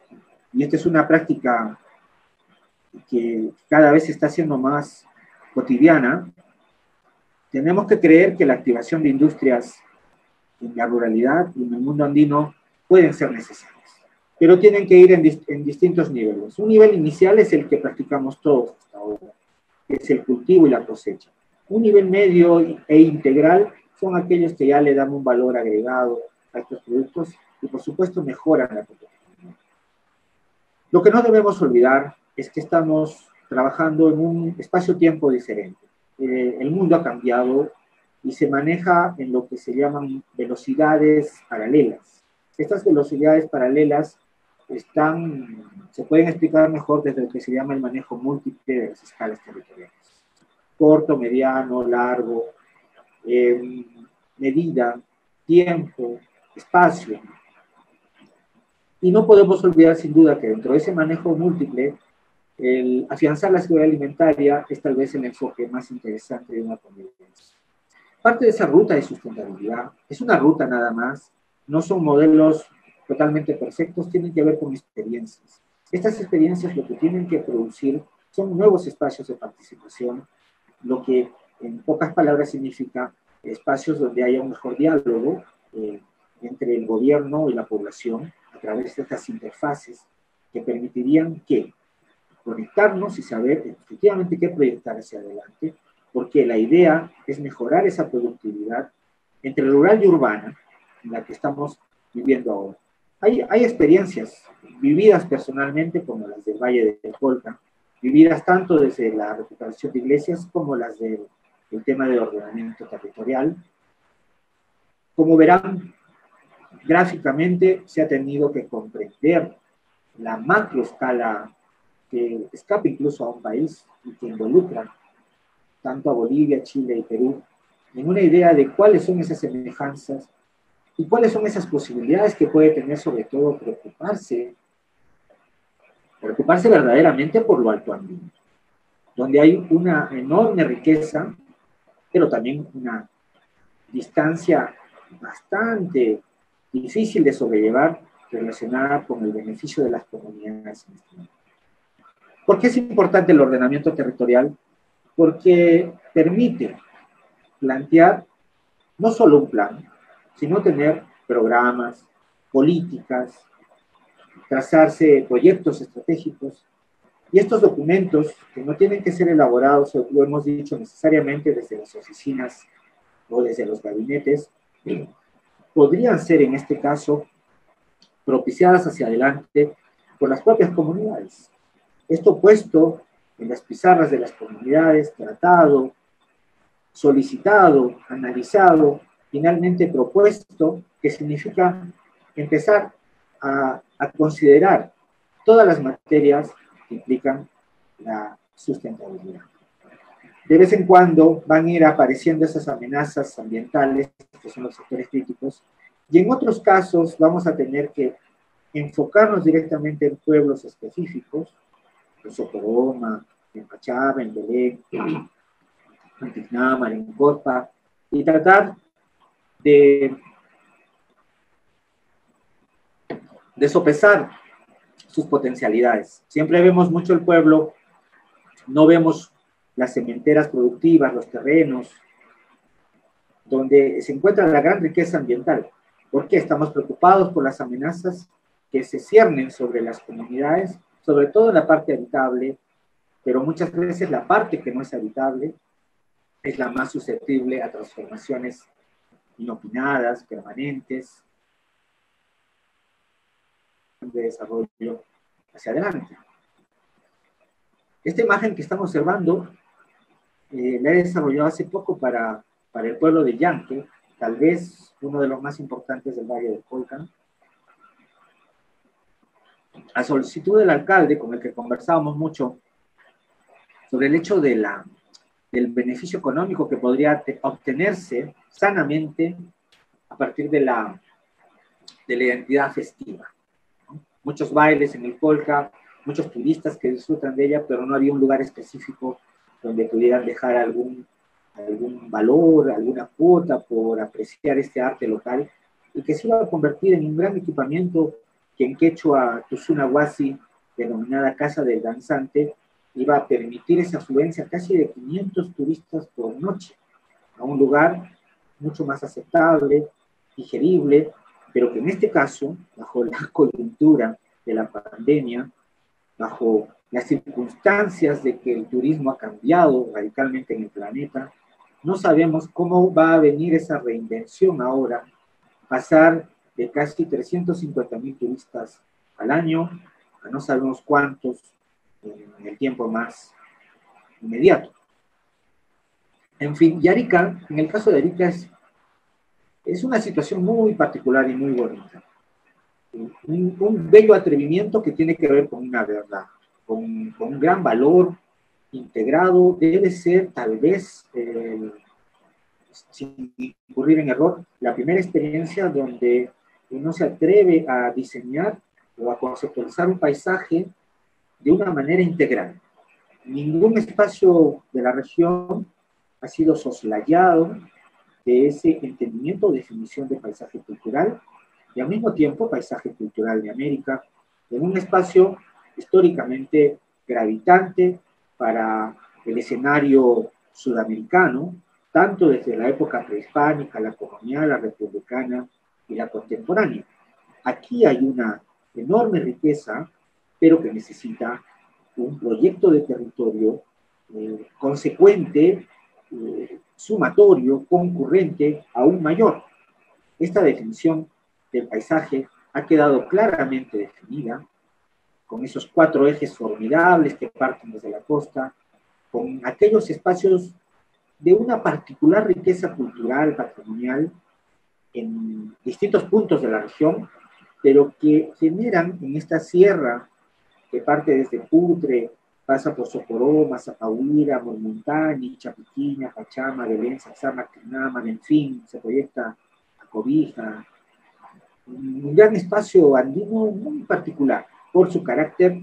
y esta es una práctica que cada vez se está haciendo más cotidiana, tenemos que creer que la activación de industrias en la ruralidad y en el mundo andino pueden ser necesarias, pero tienen que ir en distintos niveles. Un nivel inicial es el que practicamos todos hasta ahora, que es el cultivo y la cosecha. Un nivel medio e integral son aquellos que ya le dan un valor agregado a estos productos y por supuesto mejoran la competitividad. Lo que no debemos olvidar es que estamos trabajando en un espacio-tiempo diferente. El mundo ha cambiado y se maneja en lo que se llaman velocidades paralelas. Estas velocidades paralelas se pueden explicar mejor desde lo que se llama el manejo múltiple de las escalas territoriales. Corto, mediano, largo, medida, tiempo, espacio. Y no podemos olvidar sin duda que dentro de ese manejo múltiple, el afianzar la seguridad alimentaria es tal vez el enfoque más interesante de una convivencia. Parte de esa ruta de sustentabilidad es una ruta nada más, no son modelos totalmente perfectos, tienen que ver con experiencias. Estas experiencias lo que tienen que producir son nuevos espacios de participación, lo que en pocas palabras significa espacios donde haya un mejor diálogo entre el gobierno y la población, a través de estas interfaces que permitirían que conectarnos y saber efectivamente qué proyectar hacia adelante, porque la idea es mejorar esa productividad entre rural y urbana en la que estamos viviendo ahora. Hay experiencias vividas personalmente como las del Valle del Colca, vividas tanto desde la recuperación de iglesias como las del tema de ordenamiento territorial. Como verán, gráficamente se ha tenido que comprender la macroescala que escapa incluso a un país y que involucra tanto a Bolivia, Chile y Perú, en una idea de cuáles son esas semejanzas y cuáles son esas posibilidades que puede tener, sobre todo, preocuparse verdaderamente por lo altoandino, donde hay una enorme riqueza, pero también una distancia bastante difícil de sobrellevar relacionada con el beneficio de las comunidades en este momento. ¿Por qué es importante el ordenamiento territorial? Porque permite plantear no solo un plan, sino tener programas, políticas, trazarse proyectos estratégicos. Y estos documentos, que no tienen que ser elaborados, lo hemos dicho, necesariamente desde las oficinas o desde los gabinetes, podrían ser en este caso propiciadas hacia adelante por las propias comunidades. Esto puesto en las pizarras de las comunidades, tratado, solicitado, analizado, finalmente propuesto, que significa empezar a considerar todas las materias que implican la sustentabilidad. De vez en cuando van a ir apareciendo esas amenazas ambientales, que son los sectores críticos, y en otros casos vamos a tener que enfocarnos directamente en pueblos específicos, en Socoroma, en Pachaba, en Belén, en Tiznama, en Corpa, y tratar de sopesar sus potencialidades. Siempre vemos mucho el pueblo, no vemos las cementeras productivas, los terrenos, donde se encuentra la gran riqueza ambiental. ¿Por qué? Estamos preocupados por las amenazas que se ciernen sobre las comunidades, sobre todo en la parte habitable, pero muchas veces la parte que no es habitable es la más susceptible a transformaciones inopinadas, permanentes, de desarrollo hacia adelante. Esta imagen que estamos observando la he desarrollado hace poco para el pueblo de Llanque, tal vez uno de los más importantes del Valle del Colca, a solicitud del alcalde, con el que conversábamos mucho sobre el hecho de del beneficio económico que podría obtenerse sanamente a partir de la identidad festiva. Muchos bailes en el Colca, muchos turistas que disfrutan de ella, pero no había un lugar específico donde pudieran dejar algún valor, alguna cuota por apreciar este arte local, y que se iba a convertir en un gran equipamiento que en quechua Tusunahuasi, denominada Casa del Danzante, iba a permitir esa afluencia casi de 500 turistas por noche, a un lugar mucho más aceptable, digerible, pero que en este caso, bajo la coyuntura de la pandemia, bajo las circunstancias de que el turismo ha cambiado radicalmente en el planeta, no sabemos cómo va a venir esa reinvención ahora, pasar de casi 350.000 turistas al año a no sabemos cuántos en el tiempo más inmediato. En fin, y Arica, en el caso de Arica, es una situación muy particular y muy bonita. Un bello atrevimiento que tiene que ver con una verdad, con un gran valor integrado. Debe ser, tal vez, sin incurrir en error, la primera experiencia donde uno se atreve a diseñar o a conceptualizar un paisaje de una manera integral. Ningún espacio de la región ha sido soslayado de ese entendimiento o definición de paisaje cultural, y al mismo tiempo paisaje cultural de América, en un espacio históricamente gravitante para el escenario sudamericano, tanto desde la época prehispánica, la colonial, la republicana y la contemporánea. Aquí hay una enorme riqueza, pero que necesita un proyecto de territorio consecuente, sumatorio, concurrente, aún mayor. Esta definición del paisaje ha quedado claramente definida, con esos 4 ejes formidables que parten desde la costa, con aquellos espacios de una particular riqueza cultural, patrimonial, en distintos puntos de la región, pero que generan en esta sierra que parte desde Putre, pasa por Socoró, Mazapahuira, Mormontani, Chapiquiña, Pachama, Belén, Sacsama, Quinaman, en fin, se proyecta a Cobija, un gran espacio andino muy particular por su carácter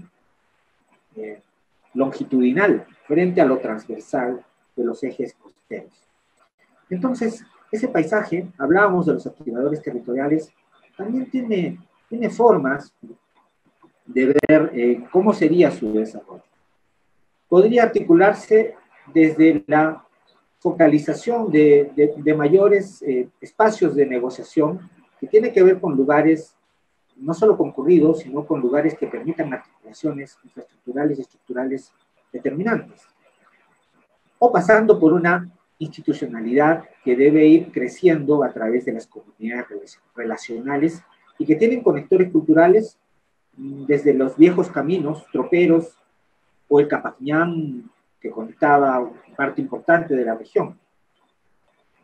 longitudinal frente a lo transversal de los ejes costeros. Entonces, ese paisaje, hablábamos de los activadores territoriales, también tiene formas de ver cómo sería su desarrollo. Podría articularse desde la focalización de mayores espacios de negociación que tiene que ver con lugares no solo concurridos, sino con lugares que permitan articulaciones infraestructurales y estructurales determinantes. O pasando por una institucionalidad que debe ir creciendo a través de las comunidades relacionales y que tienen conectores culturales desde los viejos caminos troperos o el Capañán que conectaba parte importante de la región,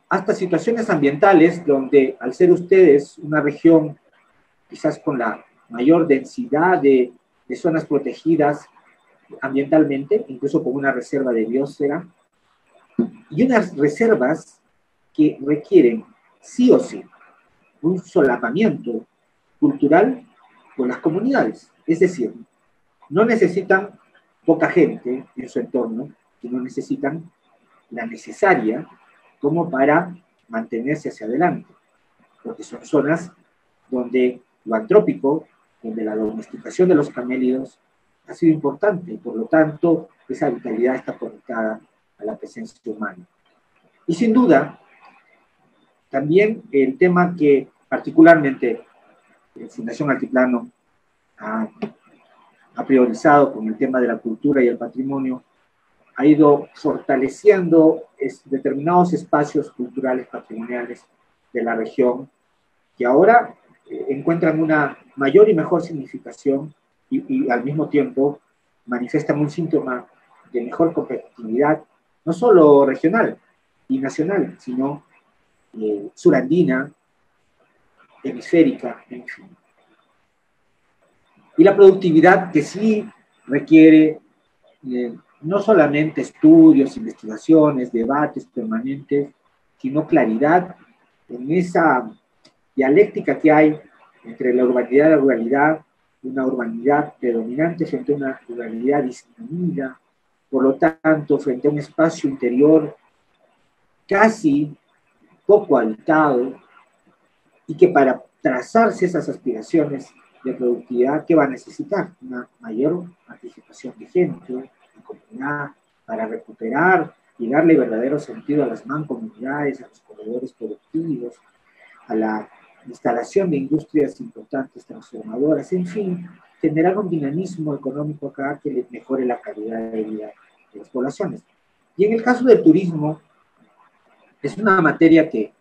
hasta situaciones ambientales donde, al ser ustedes una región quizás con la mayor densidad de zonas protegidas ambientalmente, incluso con una reserva de biosfera, y unas reservas que requieren sí o sí un solapamiento cultural con las comunidades. Es decir, no necesitan poca gente en su entorno, sino necesitan la necesaria como para mantenerse hacia adelante, porque son zonas donde lo antrópico, donde la domesticación de los camélidos ha sido importante, y por lo tanto esa vitalidad está conectada a la presencia humana. Y sin duda, también el tema que particularmente Fundación Altiplano ha priorizado con el tema de la cultura y el patrimonio, ha ido fortaleciendo determinados espacios culturales, patrimoniales de la región, que ahora encuentran una mayor y mejor significación y al mismo tiempo manifiestan un síntoma de mejor competitividad, no solo regional y nacional, sino surandina, hemisférica, en fin. Y la productividad que sí requiere no solamente estudios, investigaciones, debates permanentes, sino claridad en esa dialéctica que hay entre la urbanidad y la ruralidad, una urbanidad predominante frente a una ruralidad disminuida, por lo tanto, frente a un espacio interior casi poco habitado, y que para trazarse esas aspiraciones de productividad, ¿qué va a necesitar? Una mayor participación de gente, de comunidad, para recuperar y darle verdadero sentido a las mancomunidades, a los corredores productivos, a la instalación de industrias importantes, transformadoras, en fin, generar un dinamismo económico acá que le mejore la calidad de vida de las poblaciones. Y en el caso del turismo, es una materia que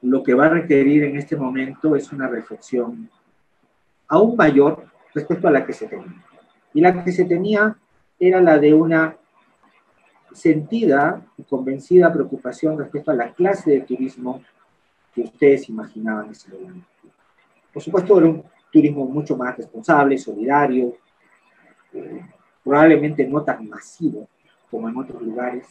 lo que va a requerir en este momento es una reflexión aún mayor respecto a la que se tenía. Y la que se tenía era la de una sentida y convencida preocupación respecto a la clase de turismo que ustedes imaginaban en ese momento. Por supuesto, era un turismo mucho más responsable, solidario, probablemente no tan masivo como en otros lugares.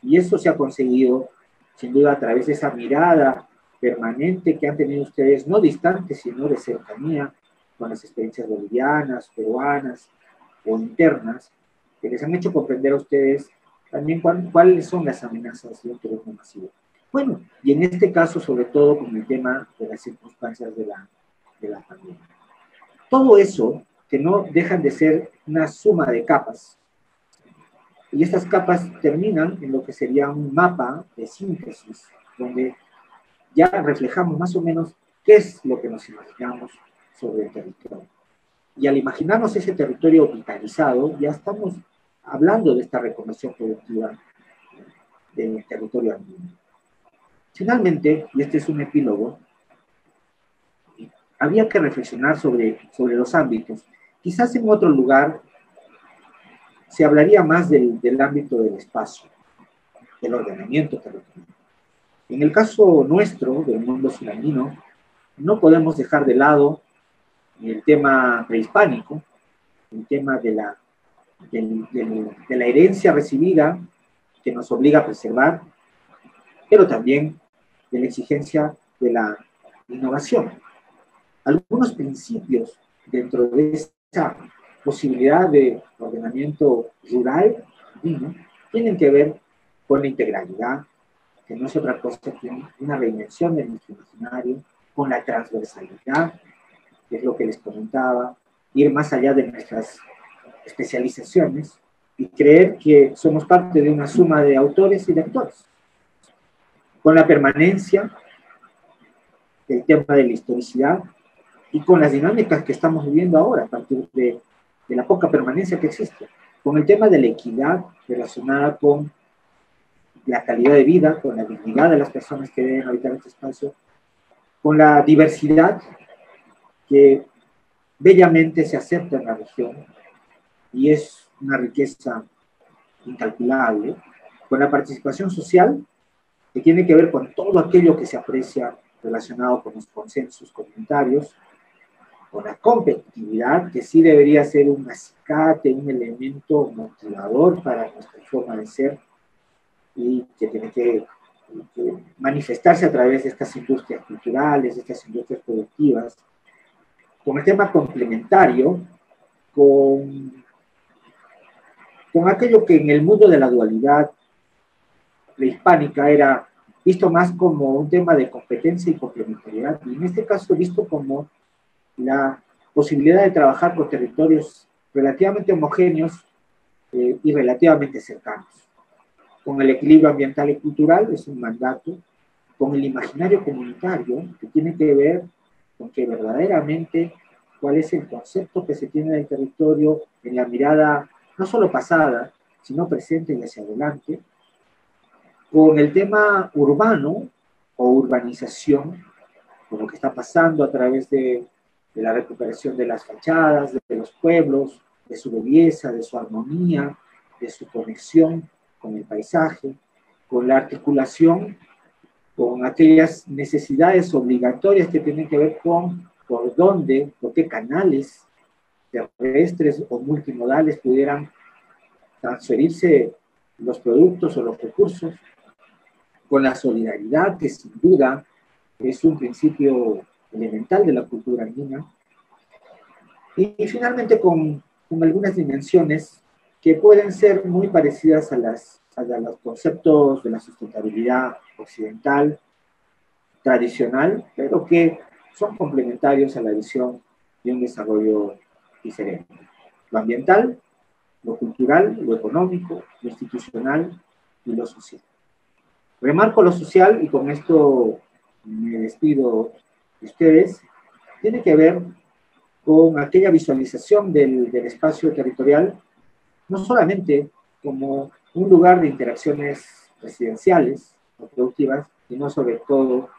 Y eso se ha conseguido, sin duda, a través de esa mirada permanente que han tenido ustedes, no distante, sino de cercanía, con las experiencias bolivianas, peruanas o internas, que les han hecho comprender a ustedes también cuáles son las amenazas de un turismo masivo. Bueno, y en este caso, sobre todo, con el tema de las circunstancias de la pandemia. Todo eso, que no dejan de ser una suma de capas, y estas capas terminan en lo que sería un mapa de síntesis, donde ya reflejamos más o menos qué es lo que nos imaginamos sobre el territorio. Y al imaginarnos ese territorio vitalizado, ya estamos hablando de esta reconversión productiva del territorio andino. Finalmente, y este es un epílogo, había que reflexionar sobre los ámbitos. Quizás en otro lugar se hablaría más del ámbito del espacio, del ordenamiento territorial. En el caso nuestro, del mundo surandino, no podemos dejar de lado el tema prehispánico, el tema de la herencia recibida que nos obliga a preservar, pero también de la exigencia de la innovación. Algunos principios dentro de esa posibilidad de ordenamiento rural andino tienen que ver con la integralidad, que no es otra cosa que una reinvención de nuestro imaginario, con la transversalidad, que es lo que les comentaba, ir más allá de nuestras especializaciones y creer que somos parte de una suma de autores y lectores. Con la permanencia, el tema de la historicidad y con las dinámicas que estamos viviendo ahora a partir de la poca permanencia que existe. Con el tema de la equidad relacionada con la calidad de vida, con la dignidad de las personas que deben habitar este espacio, con la diversidad que bellamente se acepta en la región y es una riqueza incalculable, con la participación social, que tiene que ver con todo aquello que se aprecia relacionado con los consensos comunitarios, con la competitividad, que sí debería ser un acicate, un elemento motivador para nuestra forma de ser y que tiene que manifestarse a través de estas industrias culturales, de estas industrias productivas, con el tema complementario, con aquello que en el mundo de la dualidad prehispánica era visto más como un tema de competencia y complementariedad, y en este caso visto como la posibilidad de trabajar con territorios relativamente homogéneos y relativamente cercanos. Con el equilibrio ambiental y cultural es un mandato, con el imaginario comunitario, que tiene que ver con que verdaderamente cuál es el concepto que se tiene del territorio en la mirada no solo pasada, sino presente y hacia adelante, con el tema urbano o urbanización, con lo que está pasando a través de la recuperación de las fachadas, de los pueblos, de su belleza, de su armonía, de su conexión con el paisaje, con la articulación, con aquellas necesidades obligatorias que tienen que ver con por dónde, por qué canales terrestres o multimodales pudieran transferirse los productos o los recursos, con la solidaridad, que sin duda es un principio elemental de la cultura andina, y finalmente con algunas dimensiones que pueden ser muy parecidas a los conceptos de la sustentabilidad occidental, tradicional, pero que son complementarios a la visión de un desarrollo diferente. Lo ambiental, lo cultural, lo económico, lo institucional y lo social. Remarco lo social, y con esto me despido de ustedes, tiene que ver con aquella visualización del espacio territorial, no solamente como un lugar de interacciones residenciales o productivas, sino sobre todo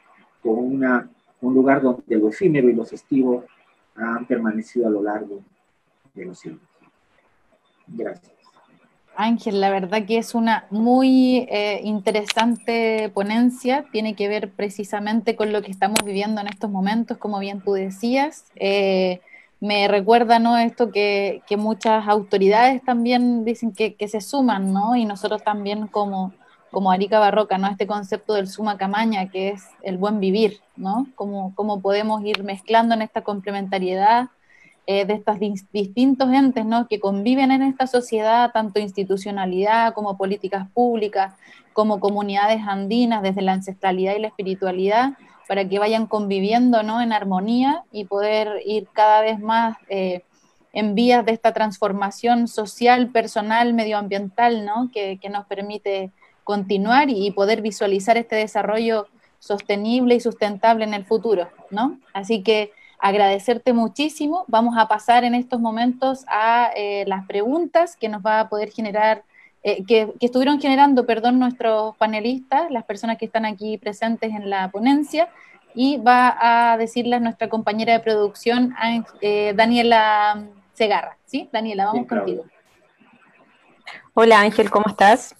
como un lugar donde lo efímero y lo festivo han permanecido a lo largo de los siglos. Gracias. Ángel, la verdad que es una muy interesante ponencia, tiene que ver precisamente con lo que estamos viviendo en estos momentos, como bien tú decías. Me recuerda, ¿no?, esto que muchas autoridades también dicen que se suman, ¿no? Y nosotros también como Arica Barroca, ¿no? Este concepto del suma camaña, que es el buen vivir, ¿no? Cómo podemos ir mezclando en esta complementariedad de estos distintos entes, ¿no?, que conviven en esta sociedad, tanto institucionalidad como políticas públicas, como comunidades andinas, desde la ancestralidad y la espiritualidad, para que vayan conviviendo, ¿no?, en armonía y poder ir cada vez más en vías de esta transformación social, personal, medioambiental, ¿no?, que nos permite continuar y poder visualizar este desarrollo sostenible y sustentable en el futuro, ¿no? Así que agradecerte muchísimo. Vamos a pasar en estos momentos a las preguntas que nos va a poder generar, que estuvieron generando, perdón, nuestros panelistas, las personas que están aquí presentes en la ponencia, y va a decirles nuestra compañera de producción, Daniela Segarra. ¿Sí? Daniela, vamos contigo. Hola Ángel, ¿cómo estás?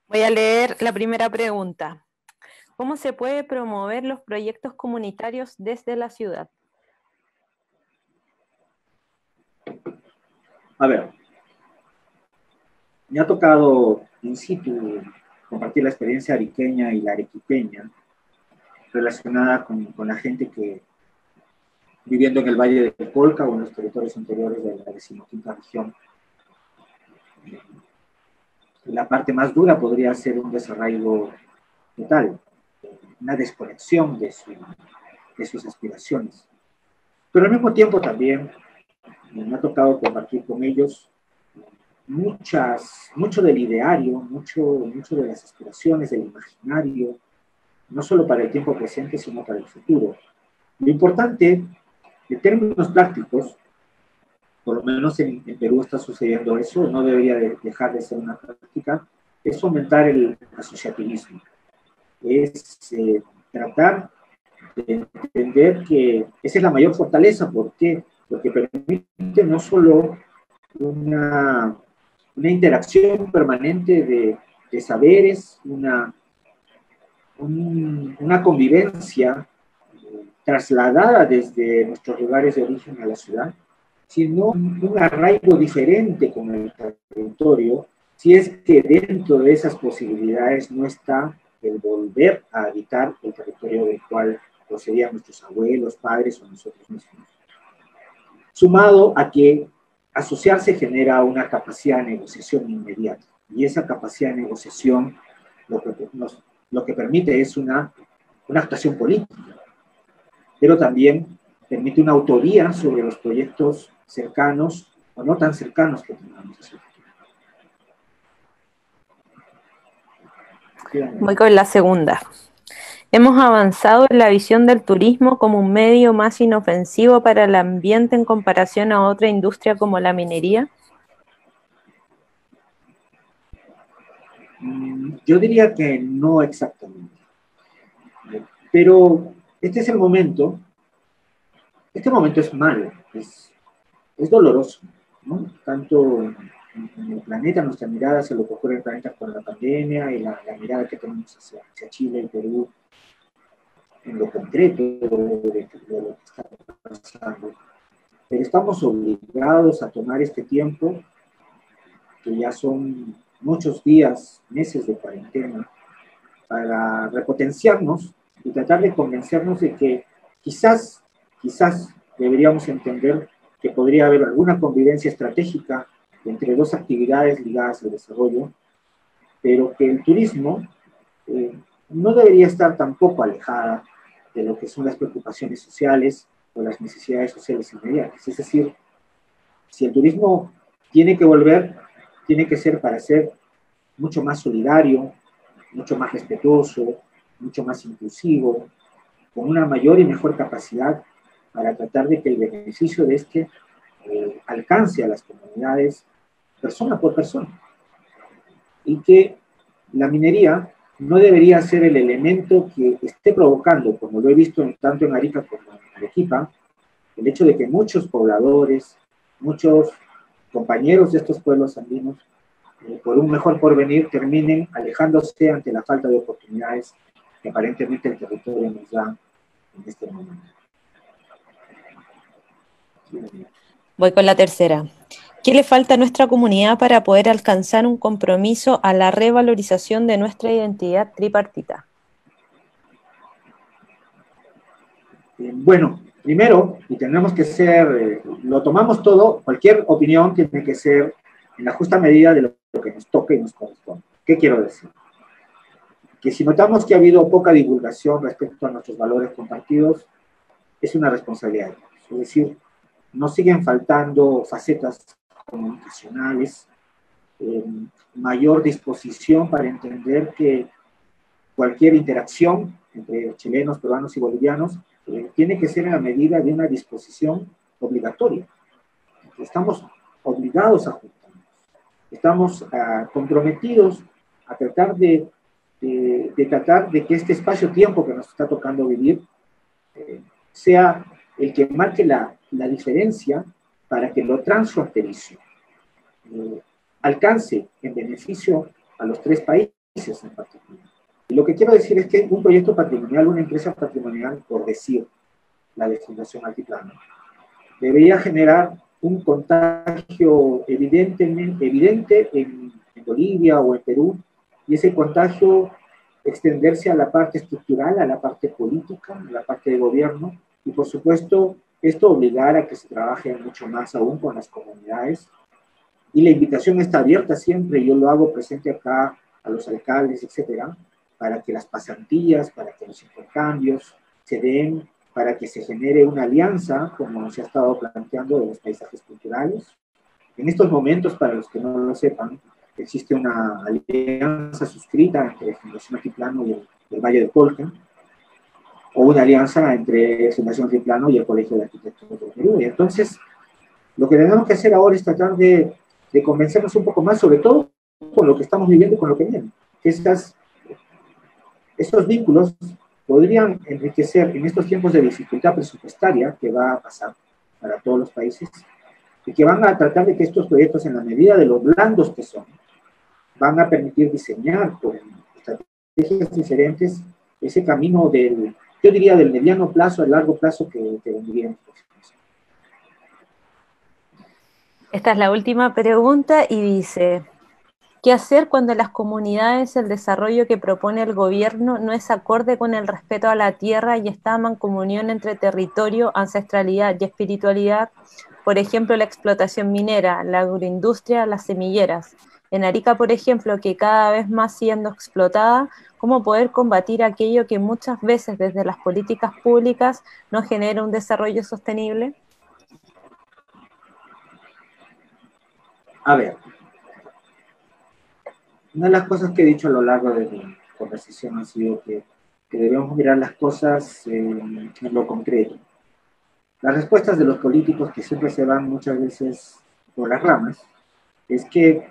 Voy a leer la primera pregunta. ¿Cómo se puede promover los proyectos comunitarios desde la ciudad? A ver, me ha tocado in situ compartir la experiencia ariqueña y la arequipeña relacionada con la gente que viviendo en el Valle del Colca o en los territorios interiores de la 15ª región. La parte más dura podría ser un desarraigo total, una desconexión de sus aspiraciones. Pero al mismo tiempo también me ha tocado compartir con ellos mucho del ideario, mucho de las aspiraciones, del imaginario, no solo para el tiempo presente, sino para el futuro. Lo importante, en términos prácticos, por lo menos en Perú está sucediendo eso, no debería dejar de ser una práctica, es fomentar el asociativismo. Es tratar de entender que esa es la mayor fortaleza. ¿Por qué? Porque permite no solo una interacción permanente de saberes, una convivencia trasladada desde nuestros lugares de origen a la ciudad, sino un arraigo diferente con el territorio, si es que dentro de esas posibilidades no está el volver a habitar el territorio del cual procedían nuestros abuelos, padres o nosotros mismos. Sumado a que asociarse genera una capacidad de negociación inmediata, y esa capacidad de negociación lo que permite es una actuación política, pero también permite una autoría sobre los proyectos cercanos o no tan cercanos que tengamos. Voy con la segunda. ¿Hemos avanzado en la visión del turismo como un medio más inofensivo para el ambiente en comparación a otra industria como la minería? Yo diría que no exactamente. Pero este es el momento. Este momento es malo, es doloroso, ¿no? Tanto en el planeta, nuestra mirada hacia lo que ocurre en el planeta con la pandemia y la mirada que tenemos hacia Chile y Perú en lo concreto de lo que está pasando. Pero estamos obligados a tomar este tiempo, que ya son muchos días, meses de cuarentena, para repotenciarnos y tratar de convencernos de que quizás deberíamos entender que podría haber alguna convivencia estratégica entre dos actividades ligadas al desarrollo, pero que el turismo no debería estar tampoco alejada de lo que son las preocupaciones sociales o las necesidades sociales inmediatas. Es decir, si el turismo tiene que volver, tiene que ser para ser mucho más solidario, mucho más respetuoso, mucho más inclusivo, con una mayor y mejor capacidad para tratar de que el beneficio de este alcance a las comunidades persona por persona. Y que la minería no debería ser el elemento que esté provocando, como lo he visto tanto en Arica como en Arequipa, el hecho de que muchos pobladores, muchos compañeros de estos pueblos andinos, por un mejor porvenir, terminen alejándose ante la falta de oportunidades que aparentemente el territorio nos da en este momento. Voy con la tercera. ¿Qué le falta a nuestra comunidad para poder alcanzar un compromiso a la revalorización de nuestra identidad tripartita? Bueno, primero, y tenemos que ser, lo tomamos todo, cualquier opinión tiene que ser en la justa medida de lo que nos toque y nos corresponde. ¿Qué quiero decir? Que si notamos que ha habido poca divulgación respecto a nuestros valores compartidos, es una responsabilidad. Es decir, nos siguen faltando facetas comunicacionales, mayor disposición para entender que cualquier interacción entre chilenos, peruanos y bolivianos, tiene que ser en la medida de una disposición obligatoria. Estamos obligados a juntarnos, estamos comprometidos a tratar de que este espacio-tiempo que nos está tocando vivir sea el que marque la diferencia para que lo transfronterizo alcance en beneficio a los tres países en particular. Y lo que quiero decir es que un proyecto patrimonial, una empresa patrimonial, por decir la de Fundación Altiplano, debería generar un contagio evidente en Bolivia o en Perú, y ese contagio extenderse a la parte estructural, a la parte política, a la parte de gobierno, y por supuesto esto obligar a que se trabaje mucho más aún con las comunidades. Y la invitación está abierta siempre, yo lo hago presente acá a los alcaldes, etcétera, para que las pasantías, para que los intercambios se den, para que se genere una alianza, como se ha estado planteando, de los paisajes culturales. En estos momentos, para los que no lo sepan, existe una alianza suscrita entre Fundación Altiplano y el Valle de Colca, o una alianza entre Fundación Altiplano y el Colegio de Arquitectos de Perú. Y entonces, lo que tenemos que hacer ahora es tratar de convencernos un poco más, sobre todo con lo que estamos viviendo y con lo que viene. Que estos vínculos podrían enriquecer en estos tiempos de dificultad presupuestaria que va a pasar para todos los países, y que van a tratar de que estos proyectos, en la medida de los blandos que son, van a permitir diseñar con estrategias diferentes ese camino yo diría, del mediano plazo al largo plazo que vendría. Esta es la última pregunta y dice: ¿qué hacer cuando en las comunidades el desarrollo que propone el gobierno no es acorde con el respeto a la tierra y esta mancomunión entre territorio, ancestralidad y espiritualidad? Por ejemplo, la explotación minera, la agroindustria, las semilleras. En Arica, por ejemplo, que cada vez más siendo explotada, ¿cómo poder combatir aquello que muchas veces desde las políticas públicas no genera un desarrollo sostenible? A ver, una de las cosas que he dicho a lo largo de mi conversación ha sido que debemos mirar las cosas en lo concreto. Las respuestas de los políticos, que siempre se van muchas veces por las ramas, es que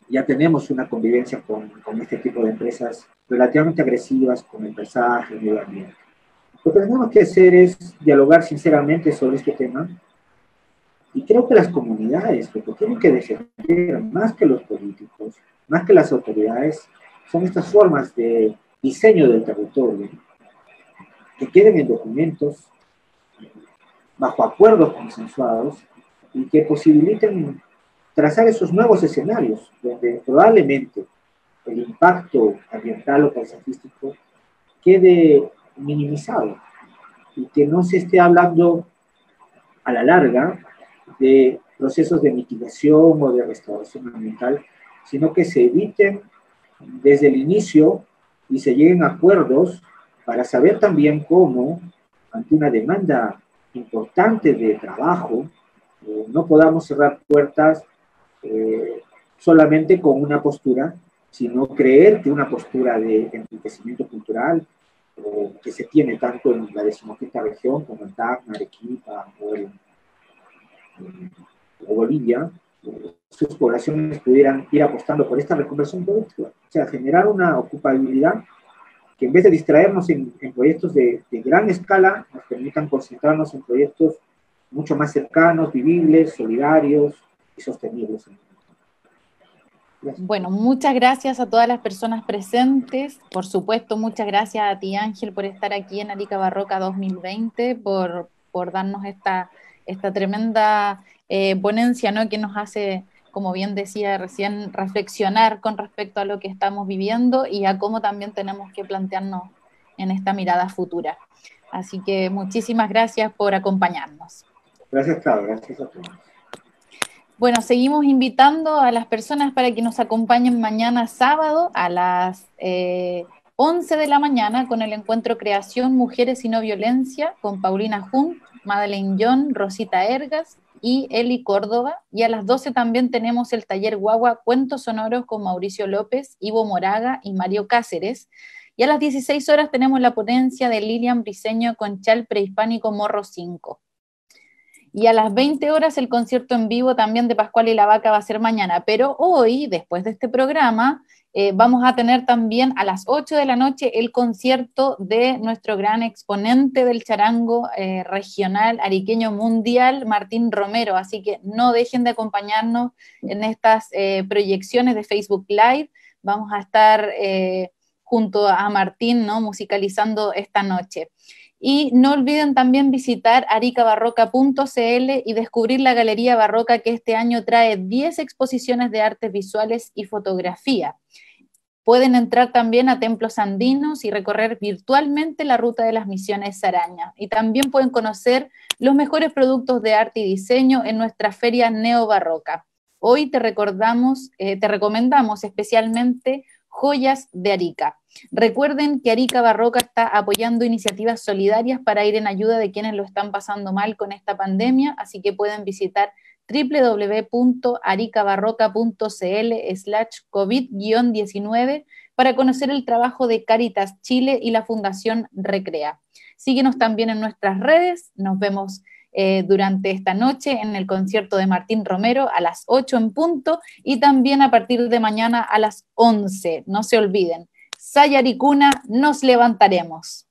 ya tenemos una convivencia con este tipo de empresas relativamente agresivas con el paisaje, el medio ambiente. Lo que tenemos que hacer es dialogar sinceramente sobre este tema, y creo que las comunidades lo que tienen que defender, más que los políticos, más que las autoridades, son estas formas de diseño del territorio que queden en documentos, bajo acuerdos consensuados, y que posibiliten trazar esos nuevos escenarios donde probablemente el impacto ambiental o paisajístico quede minimizado, y que no se esté hablando a la larga de procesos de mitigación o de restauración ambiental, sino que se eviten desde el inicio y se lleguen a acuerdos para saber también cómo, ante una demanda importante de trabajo, no podamos cerrar puertas solamente con una postura, sino creer que una postura de enriquecimiento cultural que se tiene tanto en la 15ª región como en Tacna, Arequipa o Bolivia, sus poblaciones pudieran ir apostando por esta reconversión productiva. O sea, generar una ocupabilidad que, en vez de distraernos en proyectos de gran escala, nos permitan concentrarnos en proyectos mucho más cercanos, vivibles, solidarios y sostenibles. Gracias. Bueno, muchas gracias a todas las personas presentes. Por supuesto, muchas gracias a ti, Ángel, por estar aquí en Arica Barroca 2020, por darnos esta tremenda ponencia, ¿no?, que nos hace, como bien decía recién, reflexionar con respecto a lo que estamos viviendo y a cómo también tenemos que plantearnos en esta mirada futura. Así que muchísimas gracias por acompañarnos. Gracias, Claudia. Gracias a todos. Bueno, seguimos invitando a las personas para que nos acompañen mañana sábado a las 11 de la mañana con el encuentro Creación, Mujeres y No Violencia con Paulina Hunt, Madeleine John, Rosita Ergas y Eli Córdoba. Y a las 12 también tenemos el taller Guagua Cuentos Sonoros con Mauricio López, Ivo Moraga y Mario Cáceres. Y a las 16 horas tenemos la ponencia de Lilian Briceño con Chal Prehispánico Morro 5. Y a las 20 horas el concierto en vivo también de Pascual y la Vaca va a ser mañana. Pero hoy, después de este programa, vamos a tener también a las 8 de la noche el concierto de nuestro gran exponente del charango regional ariqueño mundial, Martín Romero. Así que no dejen de acompañarnos en estas proyecciones de Facebook Live. Vamos a estar junto a Martín, ¿no?, musicalizando esta noche. Y no olviden también visitar aricabarroca.cl y descubrir la Galería Barroca, que este año trae 10 exposiciones de artes visuales y fotografía. Pueden entrar también a templos andinos y recorrer virtualmente la ruta de las misiones Araña. Y también pueden conocer los mejores productos de arte y diseño en nuestra feria neobarroca. Hoy te recomendamos especialmente Joyas de Arica. Recuerden que Arica Barroca está apoyando iniciativas solidarias para ir en ayuda de quienes lo están pasando mal con esta pandemia, así que pueden visitar www.aricabarroca.cl/COVID-19 para conocer el trabajo de Cáritas Chile y la Fundación Recrea. Síguenos también en nuestras redes, nos vemos durante esta noche en el concierto de Martín Romero a las 8 en punto y también a partir de mañana a las 11. No se olviden, Sayaricuna, nos levantaremos.